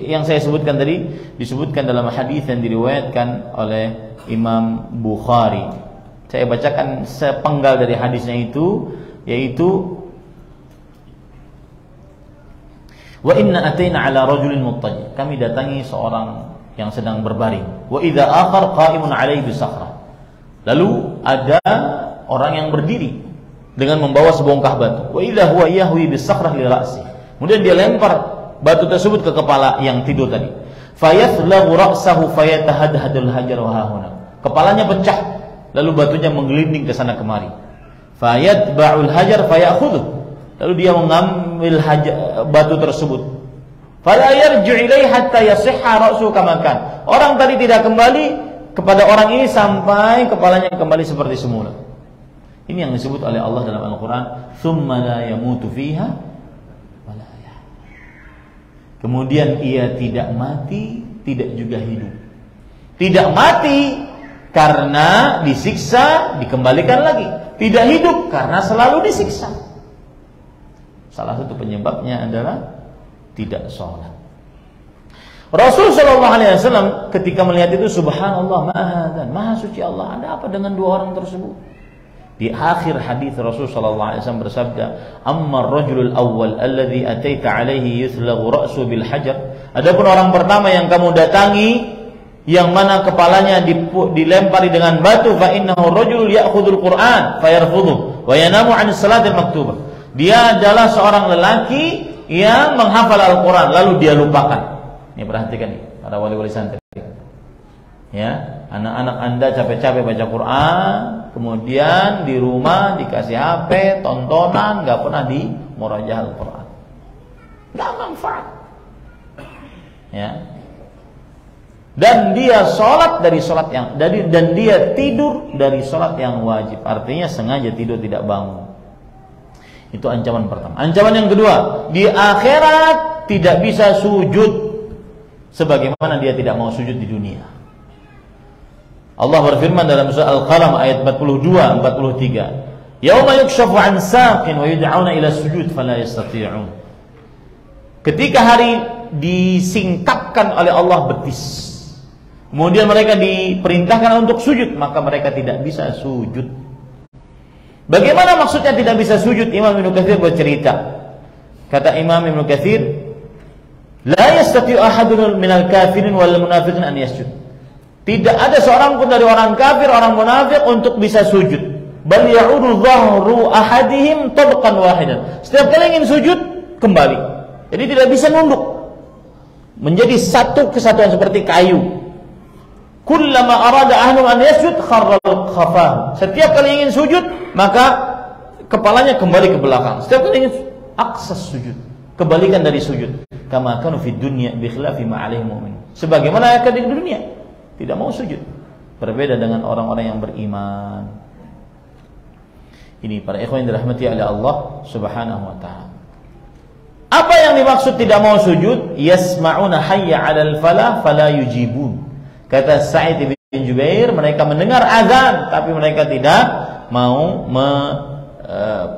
yang saya sebutkan tadi disebutkan dalam hadis yang diriwayatkan oleh Imam Bukhari. Saya bacakan sepenggal dari hadisnya itu, yaitu Wa inna ataina ala rajulin muttaji. Kami datangi seorang yang sedang berbaring. Wa idza akhar qa'imun 'alaihi bisakhrah. Lalu ada orang yang berdiri dengan membawa sebongkah batu. Wa idza huwa yahwi bisakhrah li ra'si. Kemudian dia lempar batu tersebut ke kepala yang tidur tadi. Fayathlaghu ra'sahu fayatahadhadul hajar wa hahuna. Kepalanya pecah, lalu batunya menggelinding ke sana kemari. Fayatba'ul hajar fayakhudhu. Lalu dia mengambil batu tersebut. Fala yarji'u ilaihi hatta yasihha ra'suhu kama kan. Orang tadi tidak kembali kepada orang ini sampai kepalanya kembali seperti semula. Ini yang disebut oleh Allah dalam Al-Qur'an, "Tsumma la yamutu fiha wa la yahya." Kemudian ia tidak mati, tidak juga hidup. Tidak mati karena disiksa, dikembalikan lagi. Tidak hidup karena selalu disiksa. Salah satu penyebabnya adalah tidak sholat. Rasul Shallallahu Alaihi Wasallam ketika melihat itu, subhanallah, maha suci Allah, ada apa dengan dua orang tersebut? Di akhir hadis Rasul Shallallahu Alaihi Wasallam bersabda, "Amma ar-rajulul awwal alladhi ataita alaihi yuthlaghu ra'su bil hajar." Adapun orang pertama yang kamu datangi, yang mana kepalanya dilempari dengan batu, fa innahu rajulun ya'khudul Qur'an fayarfudhu wa yanamu 'an salatil maktubah. Dia adalah seorang lelaki yang menghafal Al-Quran lalu dia lupakan. Ini perhatikan nih, para wali-wali santri. Ya, anak-anak Anda capek-capek baca Quran, kemudian di rumah dikasih HP, tontonan, nggak pernah di murajaah Al-Quran. Nggak manfaat. Ya. Dan dia sholat dari sholat yang dan dia tidur dari sholat yang wajib. Artinya sengaja tidur, tidak bangun. Itu ancaman pertama. Ancaman yang kedua, di akhirat tidak bisa sujud sebagaimana dia tidak mau sujud di dunia. Allah berfirman dalam surah Al-Qalam ayat 42-43, "Yauma yukshafu 'an saqin wa yud'auna ila sujud fala yastati'un." Ketika hari disingkapkan oleh Allah betis, kemudian mereka diperintahkan untuk sujud, maka mereka tidak bisa sujud. Bagaimana maksudnya tidak bisa sujud? Imam Ibnu Katsir bercerita. Kata Imam Ibnu Katsir, "La yastati'u ahadun minal kafirin wal munafiqin an yasjud." Tidak ada seorang pun dari orang kafir, orang munafik untuk bisa sujud. Bal ya'udu dhahru ahadihim tabqan wahidan. Setiap kali ingin sujud, kembali. Jadi tidak bisa nunduk. Menjadi satu kesatuan seperti kayu. Kullama arada ahlum an yasjud kharral khafahu. Setiap kali ingin sujud, maka kepalanya kembali ke belakang. Setiap kali ingin aksas sujud, kebalikan dari sujud. Kama kanu fid dunya bi khilafi ma alaihi mu'min. Sebagaimana akan di dunia tidak mau sujud. Berbeda dengan orang-orang yang beriman. Ini para ikhwan yang dirahmati oleh Allah Subhanahu wa taala. Apa yang dimaksud tidak mau sujud? Yasma'una hayya 'alal falah fala yujibun. Kata Sa'id bin Jubair, mereka mendengar azan tapi mereka tidak mau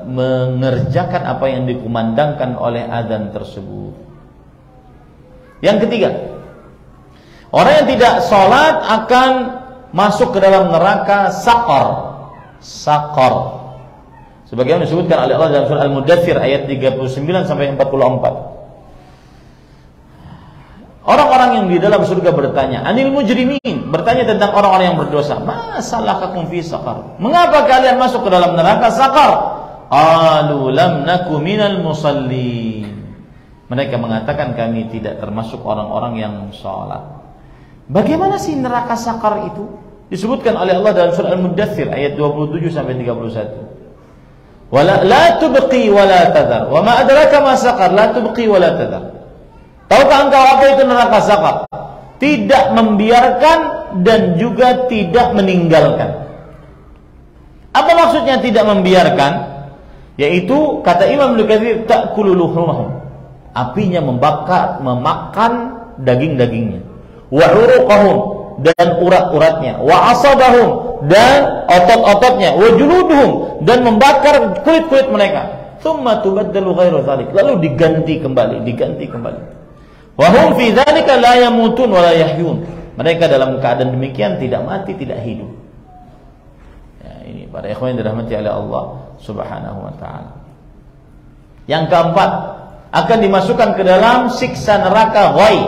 mengerjakan apa yang dikumandangkan oleh azan tersebut. Yang ketiga, orang yang tidak sholat akan masuk ke dalam neraka saqar. Saqar. Sebagaimana disebutkan oleh Allah dalam surah Al-Mudaththir ayat 39 sampai 44. Orang-orang yang di dalam surga bertanya, anil mujrimin, bertanya tentang orang-orang yang berdosa. Masalakakum fi saqar? Mengapa kalian masuk ke dalam neraka saqar? Qalu lam naku minal musallin. Mereka mengatakan kami tidak termasuk orang-orang yang sholat. Bagaimana sih neraka saqar itu? Disebutkan oleh Allah dalam surah Al-Mudaththir ayat 27 sampai 31. Wala la tubqi wala tadhar. Wa ma adraka ma saqar? La tubqi wala tadhar. Tahukah engkau apa itu neraka saqar? Tidak membiarkan dan juga tidak meninggalkan. Apa maksudnya tidak membiarkan? Yaitu kata Imam Ibnu Katsir, ta'kulu luhumahum. Apinya memakan daging-dagingnya. Wa uruqahum, dan urat-uratnya. Wa asabahum, dan otot-ototnya. Wa juluduhum, dan membakar kulit-kulit mereka. Tsumma tubaddalu ghairu dzalik. Lalu diganti kembali. Wahum fi dzalika la yamutun wa la yahyun. Mereka dalam keadaan demikian tidak mati, tidak hidup. Ya, ini para ikhwan yang dirahmati oleh Allah Subhanahu wa taala. Yang keempat, akan dimasukkan ke dalam siksa neraka ghai.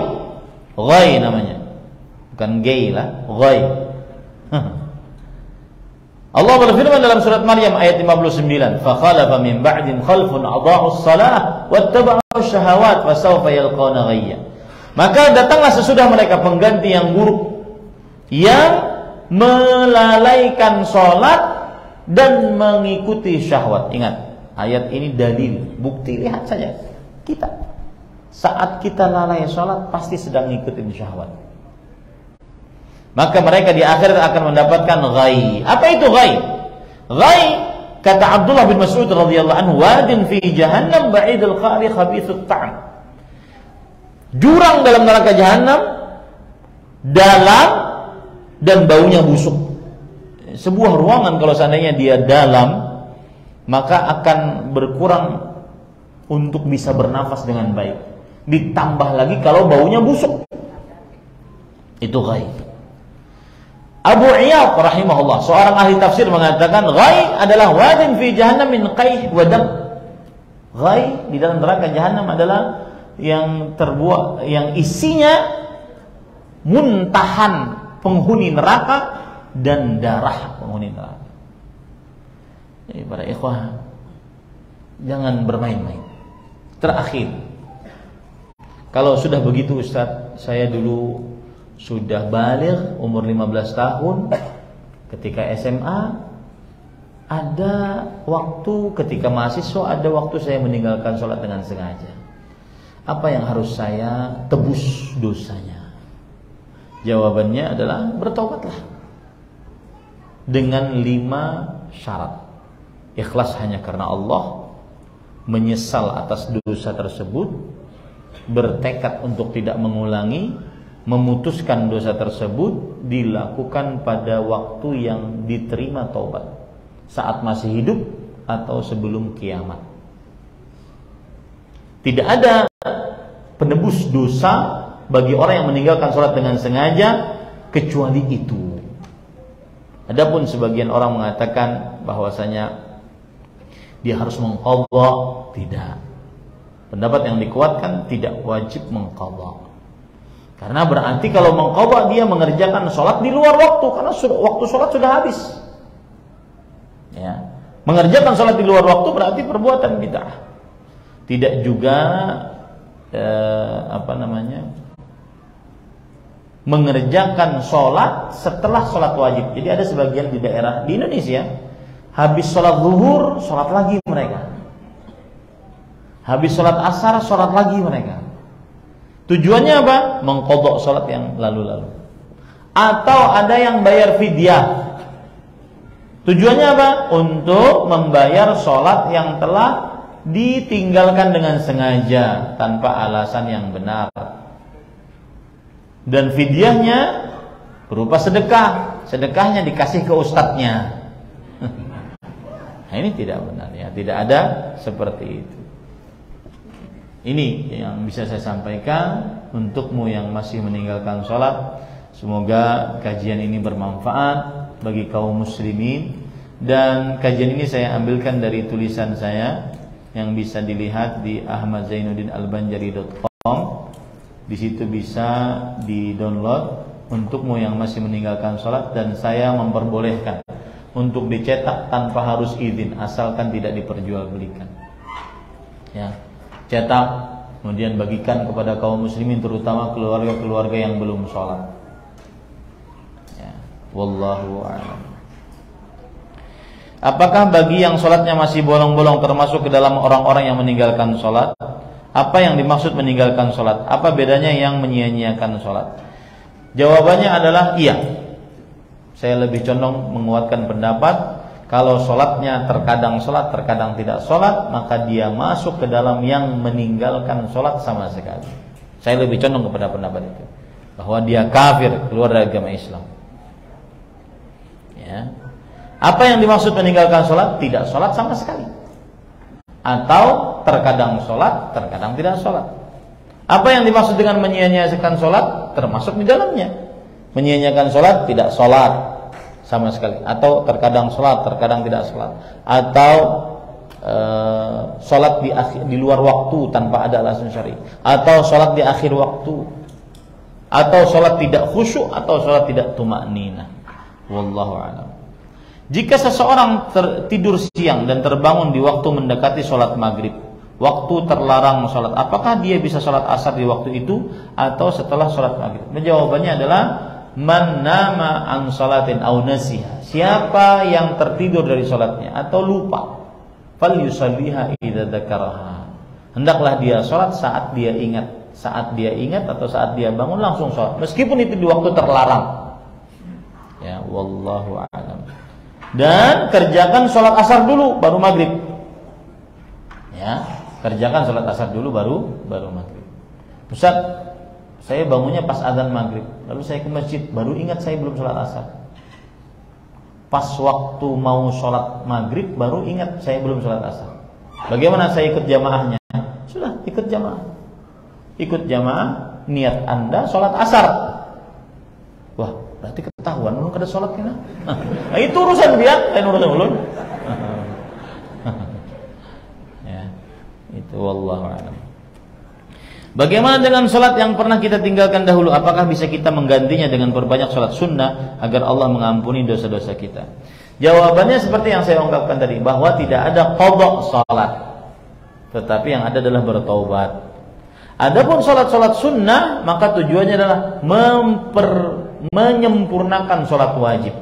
Ghai namanya. Bukan gay lah, ghai. Allah berfirman dalam surat Maryam ayat 59, "Fa khalafa min ba'din khalfun adha'u shalah wattaba'u syahawat fasawfa yalqawna ghayya." Maka datanglah sesudah mereka pengganti yang buruk yang melalaikan salat dan mengikuti syahwat. Ingat, ayat ini dalil, bukti. Lihat saja kita saat kita lalai salat pasti sedang ngikutin syahwat. Maka mereka di akhirat akan mendapatkan ghai. Apa itu ghai? Ghai, kata Abdullah bin Mas'ud radhiyallahu anhu, wadin fi jahannam ba'idul qari khabithut ta'am. Jurang dalam neraka jahanam, dalam dan baunya busuk. Sebuah ruangan kalau seandainya dia dalam, maka akan berkurang untuk bisa bernafas dengan baik. Ditambah lagi kalau baunya busuk. Itu ghai. Abu Iyad rahimahullah, seorang ahli tafsir, mengatakan ghai adalah wadin fi jahannam min qaih wa dam. Ghai di dalam neraka jahanam adalah yang terbuat, yang isinya muntahan penghuni neraka dan darah penghuni neraka. Jadi para ikhwah, jangan bermain-main. Terakhir, kalau sudah begitu Ustaz, saya dulu sudah baligh, umur 15 tahun, ketika SMA, ada waktu ketika mahasiswa, ada waktu saya meninggalkan sholat dengan sengaja. Apa yang harus saya tebus dosanya? Jawabannya adalah bertobatlah dengan 5 syarat. Ikhlas hanya karena Allah, menyesal atas dosa tersebut, bertekad untuk tidak mengulangi, memutuskan dosa tersebut dilakukan pada waktu yang diterima taubat, saat masih hidup atau sebelum kiamat. Tidak ada penebus dosa bagi orang yang meninggalkan sholat dengan sengaja kecuali itu. Adapun sebagian orang mengatakan bahwasanya dia harus mengqadha, tidak. Pendapat yang dikuatkan tidak wajib mengqadha. Karena berarti kalau mengqadha dia mengerjakan sholat di luar waktu, karena waktu sholat sudah habis. Ya. Mengerjakan sholat di luar waktu berarti perbuatan bid'ah. Tidak juga mengerjakan sholat setelah sholat wajib. Jadi ada sebagian di daerah di Indonesia, habis sholat zuhur, sholat lagi mereka. Habis sholat asar, sholat lagi mereka. Tujuannya apa? Mengqadha sholat yang lalu-lalu. Atau ada yang bayar fidyah. Tujuannya apa? Untuk membayar sholat yang telah ditinggalkan dengan sengaja tanpa alasan yang benar. Dan fidyahnya berupa sedekah. Sedekahnya dikasih ke ustadznya. Nah, ini tidak benar ya. Tidak ada seperti itu. Ini yang bisa saya sampaikan untukmu yang masih meninggalkan sholat. Semoga kajian ini bermanfaat bagi kaum muslimin. Dan kajian ini saya ambilkan dari tulisan saya yang bisa dilihat di ahmadzainuddinalbanjari.com. Di situ bisa di-download untukmu yang masih meninggalkan sholat. Dan saya memperbolehkan untuk dicetak tanpa harus izin, asalkan tidak diperjualbelikan. Ya. Cetak, kemudian bagikan kepada kaum muslimin, terutama keluarga-keluarga yang belum sholat. Ya, wallahu a'lam. Apakah bagi yang sholatnya masih bolong-bolong termasuk ke dalam orang-orang yang meninggalkan sholat? Apa yang dimaksud meninggalkan sholat? Apa bedanya yang menyia-nyiakan sholat? Jawabannya adalah iya. Saya lebih condong menguatkan pendapat, kalau sholatnya terkadang sholat, terkadang tidak sholat, maka dia masuk ke dalam yang meninggalkan sholat sama sekali. Saya lebih condong kepada pendapat itu, bahwa dia kafir, keluar dari agama Islam. Ya. Apa yang dimaksud meninggalkan sholat? Tidak sholat sama sekali. Atau terkadang sholat, terkadang tidak sholat. Apa yang dimaksud dengan menyia-nyiakan sholat? Termasuk di dalamnya. Menyia-nyiakan sholat, tidak sholat sama sekali, atau terkadang sholat, terkadang tidak sholat, atau sholat di luar waktu tanpa ada alasan syar'i, atau sholat di akhir waktu, atau sholat tidak khusyuk, atau sholat tidak tumakninah. Wallahu a'lam. Jika seseorang tidur siang dan terbangun di waktu mendekati sholat maghrib, waktu terlarang sholat, apakah dia bisa sholat asar di waktu itu atau setelah sholat maghrib? Jawabannya adalah man nama an sholatin aw nasiha. Siapa yang tertidur dari sholatnya atau lupa, fal yusalliha idza dzakaraha. Hendaklah dia sholat saat dia ingat atau saat dia bangun langsung sholat, meskipun itu di waktu terlarang. Ya, wallahu a'lam. Dan kerjakan sholat asar dulu baru maghrib. Ya, kerjakan sholat asar dulu baru maghrib. Ustaz, saya bangunnya pas azan maghrib, lalu saya ke masjid, baru ingat saya belum sholat asar. Pas waktu mau sholat maghrib, baru ingat saya belum sholat asar. Bagaimana saya ikut jamaahnya? Sudah, ikut jamaah. Ikut jamaah, niat Anda sholat asar. Wah, berarti ketahuan belum kada sholat kena. Nah, itu urusan dia, lain urusan ulun. Ya, itu wallahu a'lam. Bagaimana dengan sholat yang pernah kita tinggalkan dahulu? Apakah bisa kita menggantinya dengan berbanyak sholat sunnah agar Allah mengampuni dosa-dosa kita? Jawabannya seperti yang saya ungkapkan tadi, bahwa tidak ada qadha sholat, tetapi yang ada adalah bertaubat. Adapun sholat-sholat sunnah, maka tujuannya adalah menyempurnakan sholat wajib.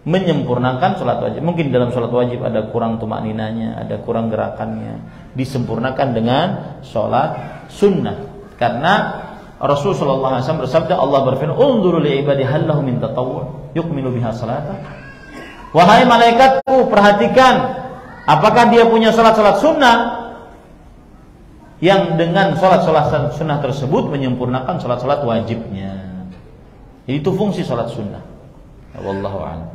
Menyempurnakan sholat wajib. Mungkin dalam sholat wajib ada kurang tumakninanya, ada kurang gerakannya, disempurnakan dengan sholat sunnah. Karena Rasulullah SAW bersabda, Allah berfirman, "Unzuru li ibadi hal lahum min tatawwu' yukmilu biha salata." Wahai malaikatku, perhatikan apakah dia punya sholat-sholat sunnah yang dengan sholat-sholat sunnah tersebut menyempurnakan sholat-sholat wajibnya. Itu fungsi sholat sunnah. Wallahu a'lam.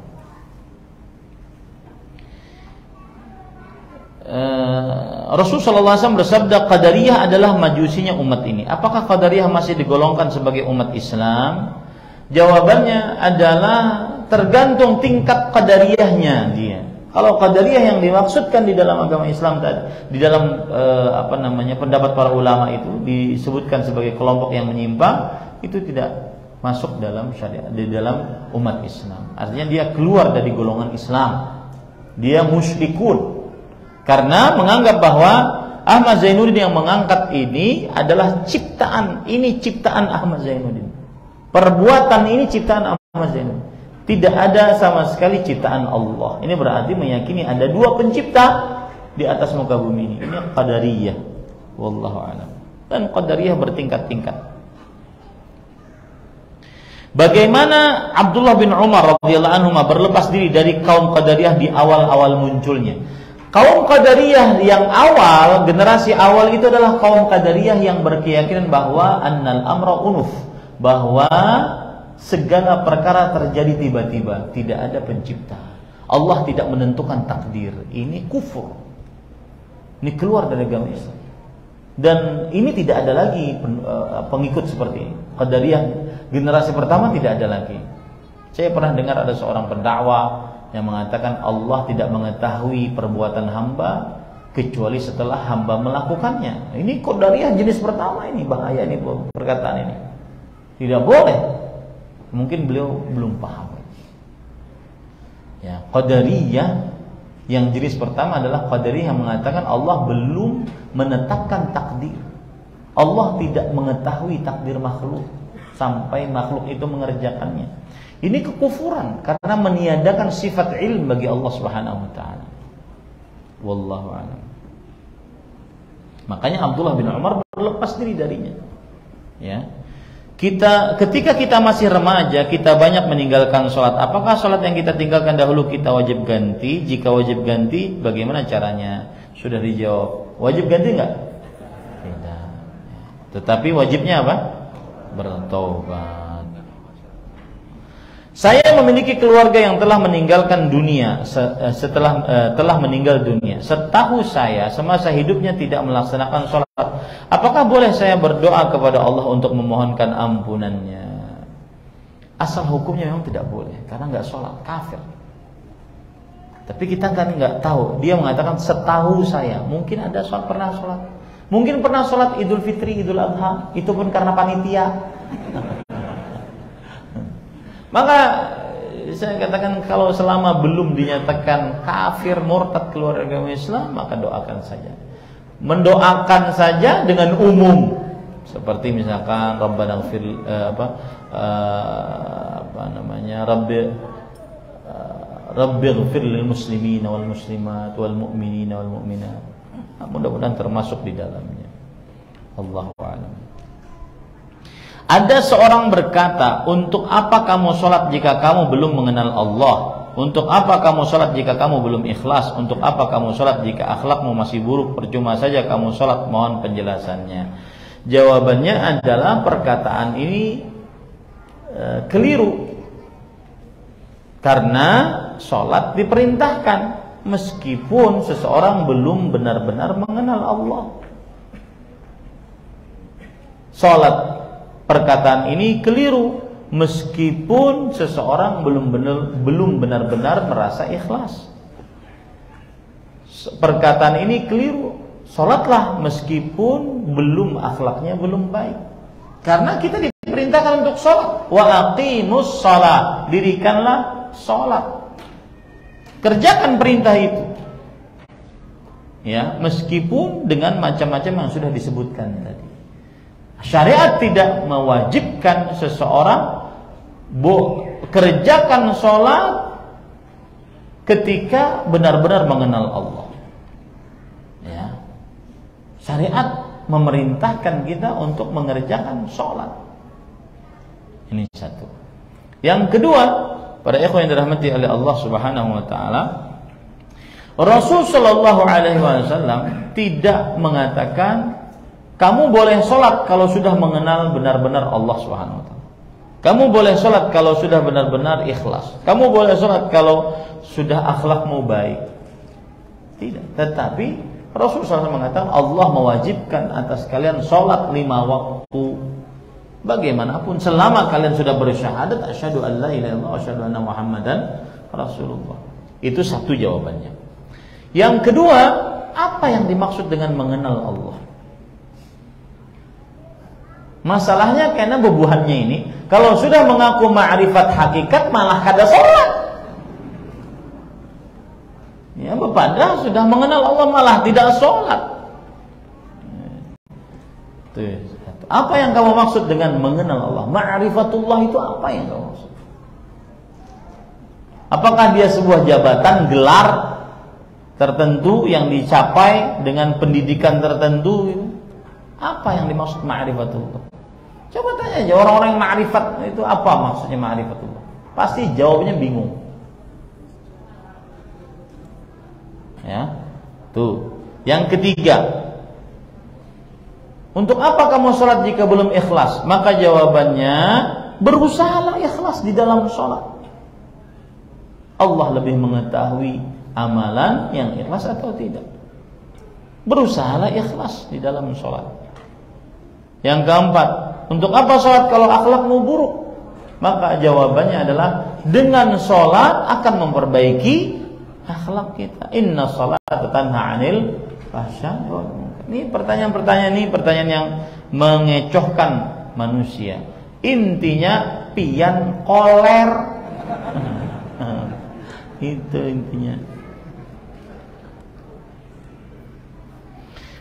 Rasulullah SAW bersabda, Qadariyah adalah majusinya umat ini. Apakah Qadariyah masih digolongkan sebagai umat Islam? Jawabannya adalah tergantung tingkat Qadariyahnya dia. Kalau Qadariyah yang dimaksudkan di dalam agama Islam tadi, di dalam pendapat para ulama itu disebutkan sebagai kelompok yang menyimpang, itu tidak masuk dalam syariat, di dalam umat Islam. Artinya dia keluar dari golongan Islam. Dia musyrikun. Karena menganggap bahwa Ahmad Zainuddin yang mengangkat ini adalah ciptaan Ahmad Zainuddin. Perbuatan ini ciptaan Ahmad Zainuddin. Tidak ada sama sekali ciptaan Allah. Ini berarti meyakini ada dua pencipta di atas muka bumi ini. Ini Qadariyah. Wallahu a'lam. Dan Qadariyah bertingkat-tingkat. Bagaimana Abdullah bin Umar radhiyallahu anhu berlepas diri dari kaum Qadariyah di awal-awal munculnya? Kaum Qadariyah yang awal, generasi awal itu adalah kaum Qadariyah yang berkeyakinan bahwa annal amra unuf, bahwa segala perkara terjadi tiba-tiba, tidak ada pencipta. Allah tidak menentukan takdir. Ini kufur. Ini keluar dari agama Islam. Dan ini tidak ada lagi pengikut seperti ini. Qadariyah generasi pertama tidak ada lagi. Saya pernah dengar ada seorang pendakwah yang mengatakan Allah tidak mengetahui perbuatan hamba kecuali setelah hamba melakukannya. Ini Qadariyah jenis pertama ini, bahaya ini perkataan ini. Tidak boleh. Mungkin beliau belum paham. Ya, Qadariyah yang jenis pertama adalah Qadariyah yang mengatakan Allah belum menetapkan takdir. Allah tidak mengetahui takdir makhluk sampai makhluk itu mengerjakannya. Ini kekufuran karena meniadakan sifat ilm bagi Allah Subhanahu wa taala. Wallahu a'lam. Makanya Abdullah bin Umar berlepas diri darinya. Ya. Ketika kita masih remaja, kita banyak meninggalkan sholat. Apakah sholat yang kita tinggalkan dahulu kita wajib ganti? Jika wajib ganti, bagaimana caranya? Sudah dijawab. Wajib ganti enggak? Tidak. Tetapi wajibnya apa? Bertaubat. Saya memiliki keluarga yang telah meninggalkan dunia telah meninggal dunia. Setahu saya semasa hidupnya tidak melaksanakan sholat. Apakah boleh saya berdoa kepada Allah untuk memohonkan ampunannya? Asal hukumnya memang tidak boleh, karena nggak sholat, kafir. Tapi kita kan nggak tahu. Dia mengatakan setahu saya, mungkin ada pernah sholat. Mungkin pernah sholat Idul Fitri, Idul Adha, itu pun karena panitia. Maka saya katakan kalau selama belum dinyatakan kafir, murtad, keluar dari agama Islam, maka doakan saja. Mendoakan saja dengan umum. Seperti misalkan Rabbana ighfir Rabbi ighfir lil muslimina wal muslimat wal mu'minina wal mu'minat. Mudah-mudahan termasuk di dalamnya. Allahu a'lam. Ada seorang berkata, untuk apa kamu sholat jika kamu belum mengenal Allah? Untuk apa kamu sholat jika kamu belum ikhlas? Untuk apa kamu sholat jika akhlakmu masih buruk? Percuma saja kamu sholat, mohon penjelasannya. Jawabannya adalah perkataan ini keliru. Karena sholat diperintahkan meskipun seseorang belum benar-benar mengenal Allah. Sholat, perkataan ini keliru meskipun seseorang belum benar-benar merasa ikhlas. Perkataan ini keliru. Sholatlah meskipun akhlaknya belum baik. Karena kita diperintahkan untuk sholat. Wa aqimus sholat, dirikanlah sholat. Kerjakan perintah itu. Ya, meskipun dengan macam-macam yang sudah disebutkan tadi. Syariat tidak mewajibkan seseorang kerjakan sholat ketika benar-benar mengenal Allah. Ya. Syariat memerintahkan kita untuk mengerjakan sholat. Ini satu. Yang kedua, para ikhwan yang dirahmati oleh Allah Subhanahu wa taala, Rasul sallallahu alaihi wasallam tidak mengatakan kamu boleh sholat kalau sudah mengenal benar-benar Allah Subhanahu wa taala. Kamu boleh sholat kalau sudah benar-benar ikhlas. Kamu boleh sholat kalau sudah akhlakmu baik. Tidak. Tetapi Rasul SAW mengatakan Allah mewajibkan atas kalian sholat 5 waktu. Bagaimanapun selama kalian sudah bersyahadat asyhadu an la ilaha illallah wa asyhadu anna Muhammadan Rasulullah. Itu satu jawabannya. Yang kedua, apa yang dimaksud dengan mengenal Allah? Masalahnya karena bebuhannya ini, kalau sudah mengaku ma'rifat hakikat malah kada sholat. Ya, padahal sudah mengenal Allah malah tidak sholat. Apa yang kamu maksud dengan mengenal Allah? Ma'rifatullah itu apa yang kamu maksud? Apakah dia sebuah jabatan, gelar tertentu yang dicapai dengan pendidikan tertentu? Apa yang dimaksud ma'rifatullah? Coba tanya aja orang-orang yang ma'rifat itu apa maksudnya ma'rifatullah? Pasti jawabnya bingung. Ya, tuh. Yang ketiga, untuk apa kamu sholat jika belum ikhlas? Maka jawabannya, berusahalah ikhlas di dalam sholat. Allah lebih mengetahui amalan yang ikhlas atau tidak. Berusahalah ikhlas di dalam sholat. Yang keempat, untuk apa sholat kalau akhlakmu buruk? Maka jawabannya adalah dengan sholat akan memperbaiki akhlak kita. Inna sholata tanha 'anil fahsya'i wal munkar. Ini pertanyaan yang mengecohkan manusia. Intinya pian koler. Itu intinya.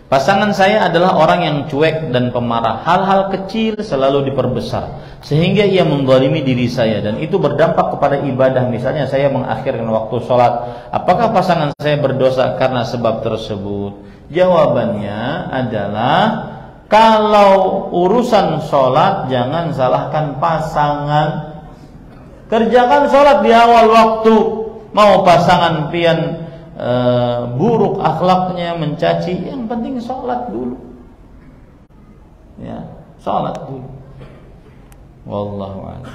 Pasangan saya adalah orang yang cuek dan pemarah. Hal-hal kecil selalu diperbesar sehingga ia menzalimi diri saya dan itu berdampak kepada ibadah. Misalnya saya mengakhirkan waktu sholat. Apakah pasangan saya berdosa karena sebab tersebut? Jawabannya adalah kalau urusan sholat jangan salahkan pasangan. Kerjakan sholat di awal waktu. Mau pasangan pian buruk akhlaknya, mencaci, yang penting sholat dulu. Ya, sholat dulu. Wallahu a'lam.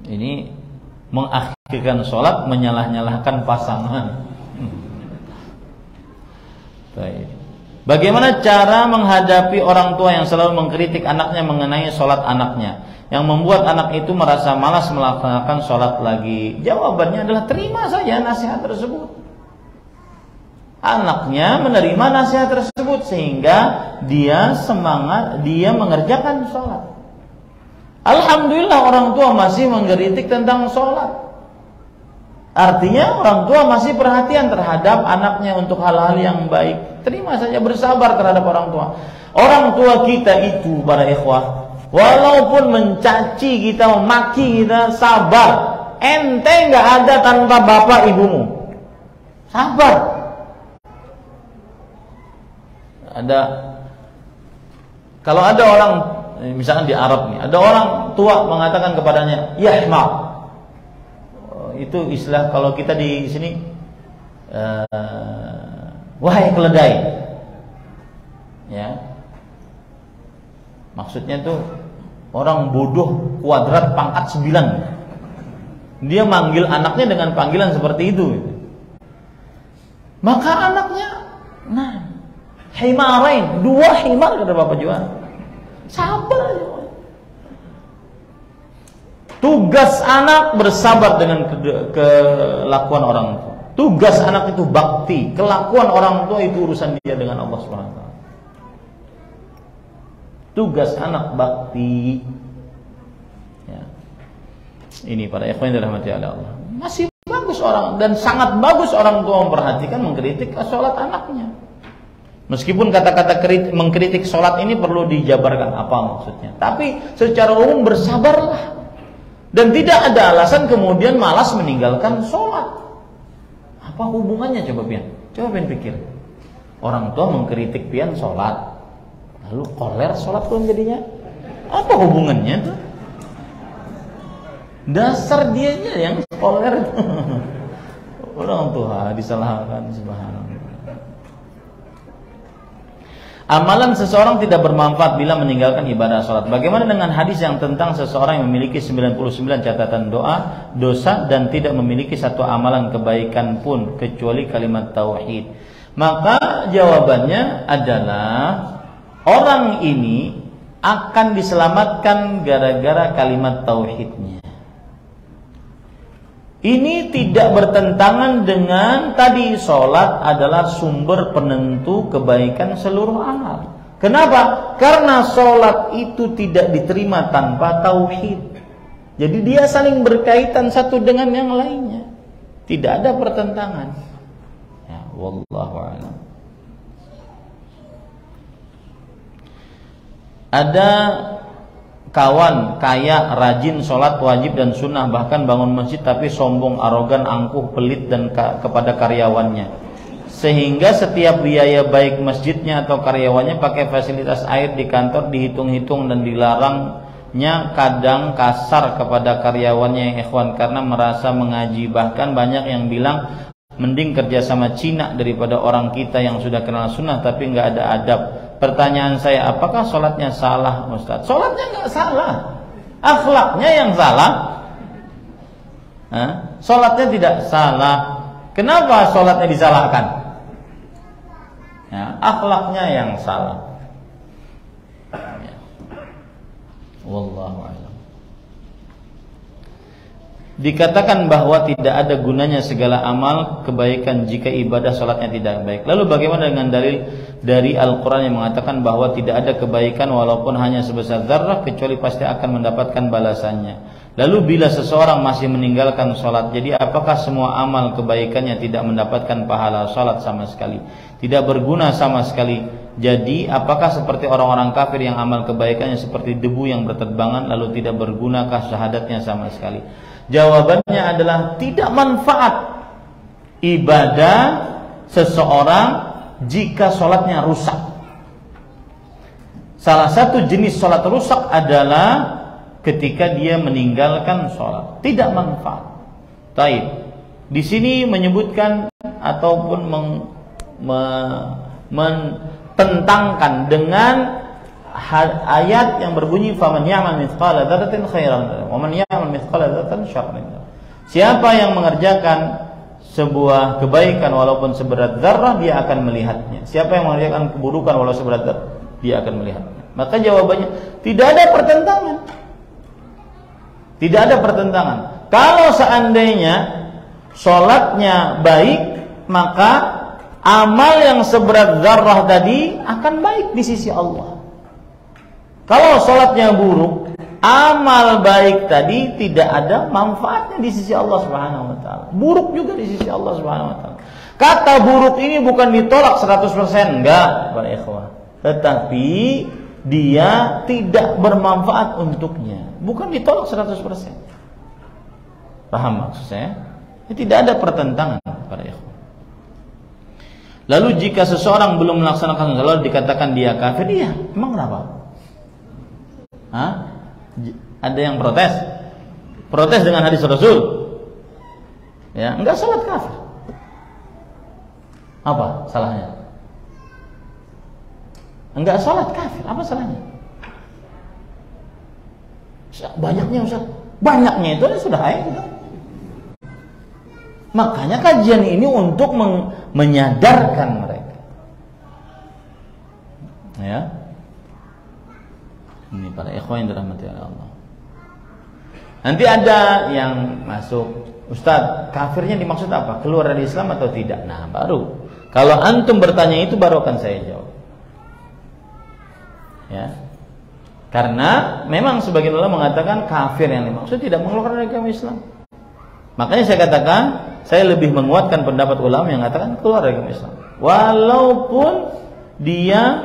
Ini mengakhirkan sholat, menyalah-nyalahkan pasangan. Baik. Bagaimana cara menghadapi orang tua yang selalu mengkritik anaknya mengenai sholat anaknya? yang membuat anak itu merasa malas melaksanakan sholat lagi? Jawabannya adalah terima saja nasihat tersebut. Anaknya menerima nasihat tersebut sehingga dia semangat, dia mengerjakan sholat. Alhamdulillah orang tua masih menggelitik tentang sholat. Artinya orang tua masih perhatian terhadap anaknya untuk hal-hal yang baik. Terima saja, bersabar terhadap orang tua. Orang tua kita itu, para ikhwah, walaupun mencaci kita, memaki kita, sabar. Ente nggak ada tanpa bapak ibumu. Sabar. Kalau ada orang, misalkan di Arab nih, ada orang tua mengatakan kepadanya, ya himar. Itu istilah kalau kita di sini, wahai keledai. Ya. Maksudnya tuh orang bodoh kuadrat pangkat 9. Dia manggil anaknya dengan panggilan seperti itu. Maka anaknya, himarain, 2 himar kata bapak jual. Sabar aja. Tugas anak bersabar dengan kelakuan orang tua. Tugas anak itu bakti. Kelakuan orang tua itu urusan dia dengan Allah SWT. Tugas anak bakti. Ya. Ini para ikhwan yang dirahmati Allah. Masih bagus orang, dan sangat bagus orang tua memperhatikan, mengkritik sholat anaknya. Meskipun kata-kata mengkritik sholat ini perlu dijabarkan apa maksudnya. Tapi secara umum bersabarlah. Dan tidak ada alasan kemudian malas meninggalkan sholat. Apa hubungannya coba Pian? Coba Pian pikir. Orang tua mengkritik Pian sholat, lalu koler sholat belum jadinya? Apa hubungannya tuh? Dasar dianya yang koler. Orang tua disalahkan, subhanallah. Amalan seseorang tidak bermanfaat bila meninggalkan ibadah sholat. Bagaimana dengan hadis yang tentang seseorang yang memiliki 99 catatan dosa dan tidak memiliki satu amalan kebaikan pun kecuali kalimat tauhid? Maka jawabannya adalah orang ini akan diselamatkan gara-gara kalimat tauhidnya. Ini tidak bertentangan dengan tadi, sholat adalah sumber penentu kebaikan seluruh amal. Kenapa? Karena sholat itu tidak diterima tanpa tauhid. Jadi dia saling berkaitan satu dengan yang lainnya. Tidak ada pertentangan. Ya, wallahu a'lam. Ada kawan kaya, rajin sholat wajib dan sunnah, bahkan bangun masjid, tapi sombong, arogan, angkuh, pelit dan kepada karyawannya, sehingga setiap biaya baik masjidnya atau karyawannya pakai fasilitas air di kantor dihitung-hitung dan dilarangnya kadang kasar kepada karyawannya yang ikhwan karena merasa mengaji. Bahkan banyak yang bilang mending kerja sama Cina daripada orang kita yang sudah kenal sunnah tapi nggak ada adab. Pertanyaan saya, apakah sholatnya salah, Ustaz? Sholatnya nggak salah, akhlaknya yang salah. Sholatnya tidak salah. Kenapa sholatnya disalahkan? Ya, akhlaknya yang salah. Ya. Wallahu a'lam. Dikatakan bahwa tidak ada gunanya segala amal kebaikan jika ibadah sholatnya tidak baik. Lalu bagaimana dengan dalil dari Al-Quran yang mengatakan bahwa tidak ada kebaikan walaupun hanya sebesar zarrah kecuali pasti akan mendapatkan balasannya. Lalu bila seseorang masih meninggalkan sholat, jadi apakah semua amal kebaikannya tidak mendapatkan pahala sholat sama sekali? Tidak berguna sama sekali. Jadi apakah seperti orang-orang kafir yang amal kebaikannya seperti debu yang berterbangan lalu tidak bergunakah syahadatnya sama sekali? Jawabannya adalah tidak manfaat ibadah seseorang jika sholatnya rusak. Salah satu jenis sholat rusak adalah ketika dia meninggalkan sholat, tidak manfaat. Taib. Di sini menyebutkan ataupun mententangkan dengan ayat yang berbunyi faman ya'mal mithqala dzarratin khairan wa man ya'mal mithqala dzarratin syarran. Siapa yang mengerjakan sebuah kebaikan walaupun seberat zarrah, dia akan melihatnya. Siapa yang mengerjakan keburukan walau seberat zarrah, dia akan melihatnya. Maka jawabannya tidak ada pertentangan. Tidak ada pertentangan. Kalau seandainya sholatnya baik, maka amal yang seberat zarrah tadi akan baik di sisi Allah. Kalau sholatnya buruk, amal baik tadi tidak ada manfaatnya di sisi Allah Subhanahu wa taala. Buruk juga di sisi Allah Subhanahu wa taala. Kata buruk ini bukan ditolak 100%, enggak, para ikhwah. Tetapi dia tidak bermanfaat untuknya. Bukan ditolak 100%. Paham maksud saya? Tidak ada pertentangan, para ikhwah. Lalu jika seseorang belum melaksanakan salat dikatakan dia kafir, iya, emang kenapa? Hah? Ada yang protes? Protes dengan hadis Rasul? Ya, enggak salat kafir. Apa salahnya? Enggak salat kafir, apa salahnya? Banyaknya Ustaz. Banyaknya itu sudah ayat. Makanya kajian ini untuk menyadarkan mereka. Ya. Ini para ikhwan yang dirahmati oleh Allah. Nanti ada yang masuk, Ustaz, kafirnya dimaksud apa? Keluar dari Islam atau tidak? Nah, baru. Kalau antum bertanya itu baru akan saya jawab. Ya. Karena memang sebagian ulama mengatakan kafir yang dimaksud tidak mengeluarkan dari agama Islam. Makanya saya katakan, saya lebih menguatkan pendapat ulama yang mengatakan keluar dari agama Islam. Walaupun dia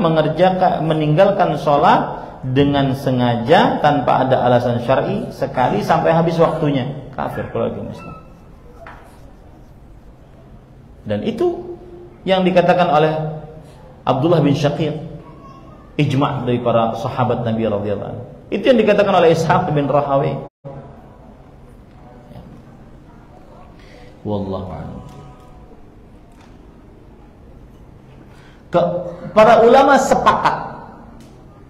meninggalkan sholat dengan sengaja tanpa ada alasan syar'i sekali sampai habis waktunya, kafir, keluar dari agama Islam. Dan itu yang dikatakan oleh Abdullah bin Syaqiq, ijma' dari para sahabat Nabi radhiyallahu anhu. Itu yang dikatakan oleh Ishaq bin Rahawi. Ya. Wallahu a'lam. Para ulama sepakat,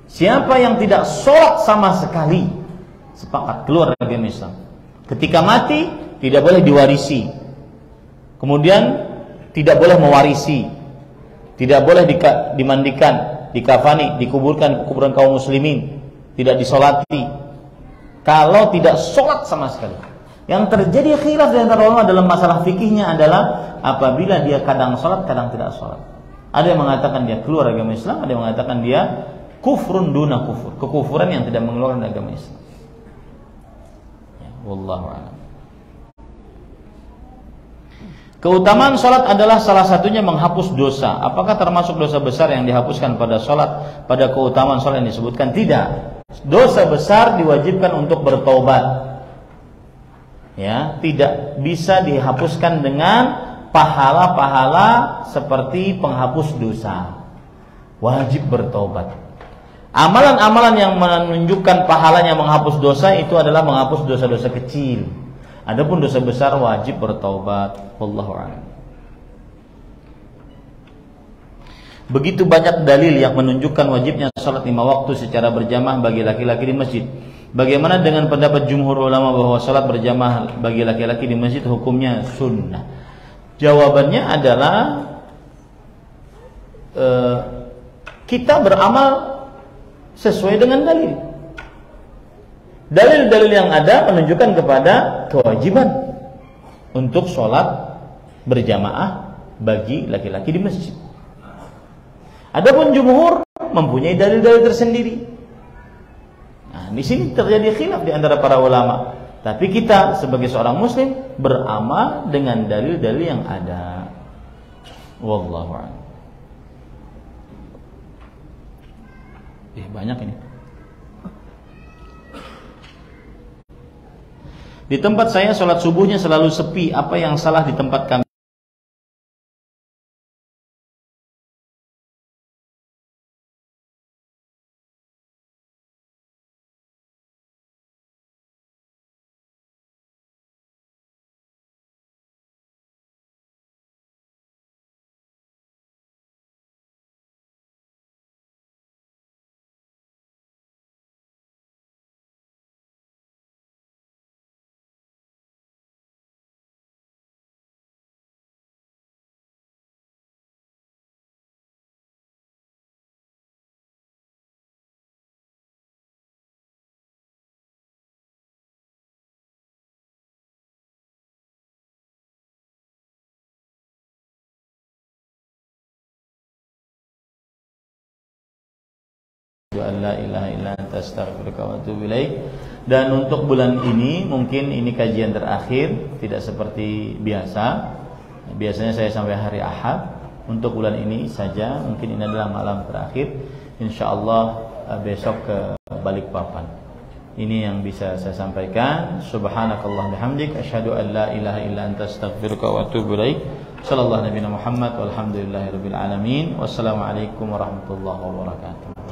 siapa yang tidak sholat sama sekali, sepakat keluar dari agama Islam. Ketika mati tidak boleh diwarisi, kemudian tidak boleh mewarisi, tidak boleh dimandikan, dikafani, dikuburkan ke kuburan kaum muslimin, tidak disolati. Kalau tidak sholat sama sekali. Yang terjadi khilaf di antara ulama dalam masalah fikihnya adalah apabila dia kadang sholat, kadang tidak sholat. Ada yang mengatakan dia keluar agama Islam, ada yang mengatakan dia kufrun duna kufur, kekufuran yang tidak mengeluarkan dari agama Islam. Ya, wallahu a'lam. Keutamaan sholat adalah salah satunya menghapus dosa. Apakah termasuk dosa besar yang dihapuskan pada sholat, pada keutamaan sholat yang disebutkan? Tidak. Dosa besar diwajibkan untuk bertobat. Ya, tidak bisa dihapuskan dengan pahala-pahala seperti penghapus dosa. Wajib bertobat. Amalan-amalan yang menunjukkan pahalanya menghapus dosa itu adalah menghapus dosa-dosa kecil. Adapun dosa besar wajib bertaubat. Wallahu a'lam. Begitu banyak dalil yang menunjukkan wajibnya salat 5 waktu secara berjamaah bagi laki-laki di masjid. Bagaimana dengan pendapat jumhur ulama bahwa salat berjamaah bagi laki-laki di masjid hukumnya sunnah? Jawabannya adalah kita beramal sesuai dengan dalil. Dalil-dalil yang ada menunjukkan kepada kewajiban untuk sholat berjamaah bagi laki-laki di masjid. Adapun jumhur mempunyai dalil-dalil tersendiri. Nah, di sini terjadi khilaf di antara para ulama. Tapi kita sebagai seorang muslim beramal dengan dalil-dalil yang ada. Wallahu a'lam. Banyak ini. Di tempat saya sholat subuhnya selalu sepi. Apa yang salah di tempat kami? la ilaha illa anta astaghfiruka wa atubu ilaik. Dan untuk bulan ini mungkin ini kajian terakhir, tidak seperti biasa. Biasanya saya sampai hari Ahad. Untuk bulan ini saja, mungkin ini adalah malam terakhir. Insyaallah besok ke Balikpapan. Ini yang bisa saya sampaikan. Subhanakallah bihamdik, asyhadu an la ilaha illa anta astaghfiruka wa atubu ilaik. Sallallahu nabiyana Muhammad walhamdulillahirabbil alamin. Wassalamualaikum warahmatullahi wabarakatuh.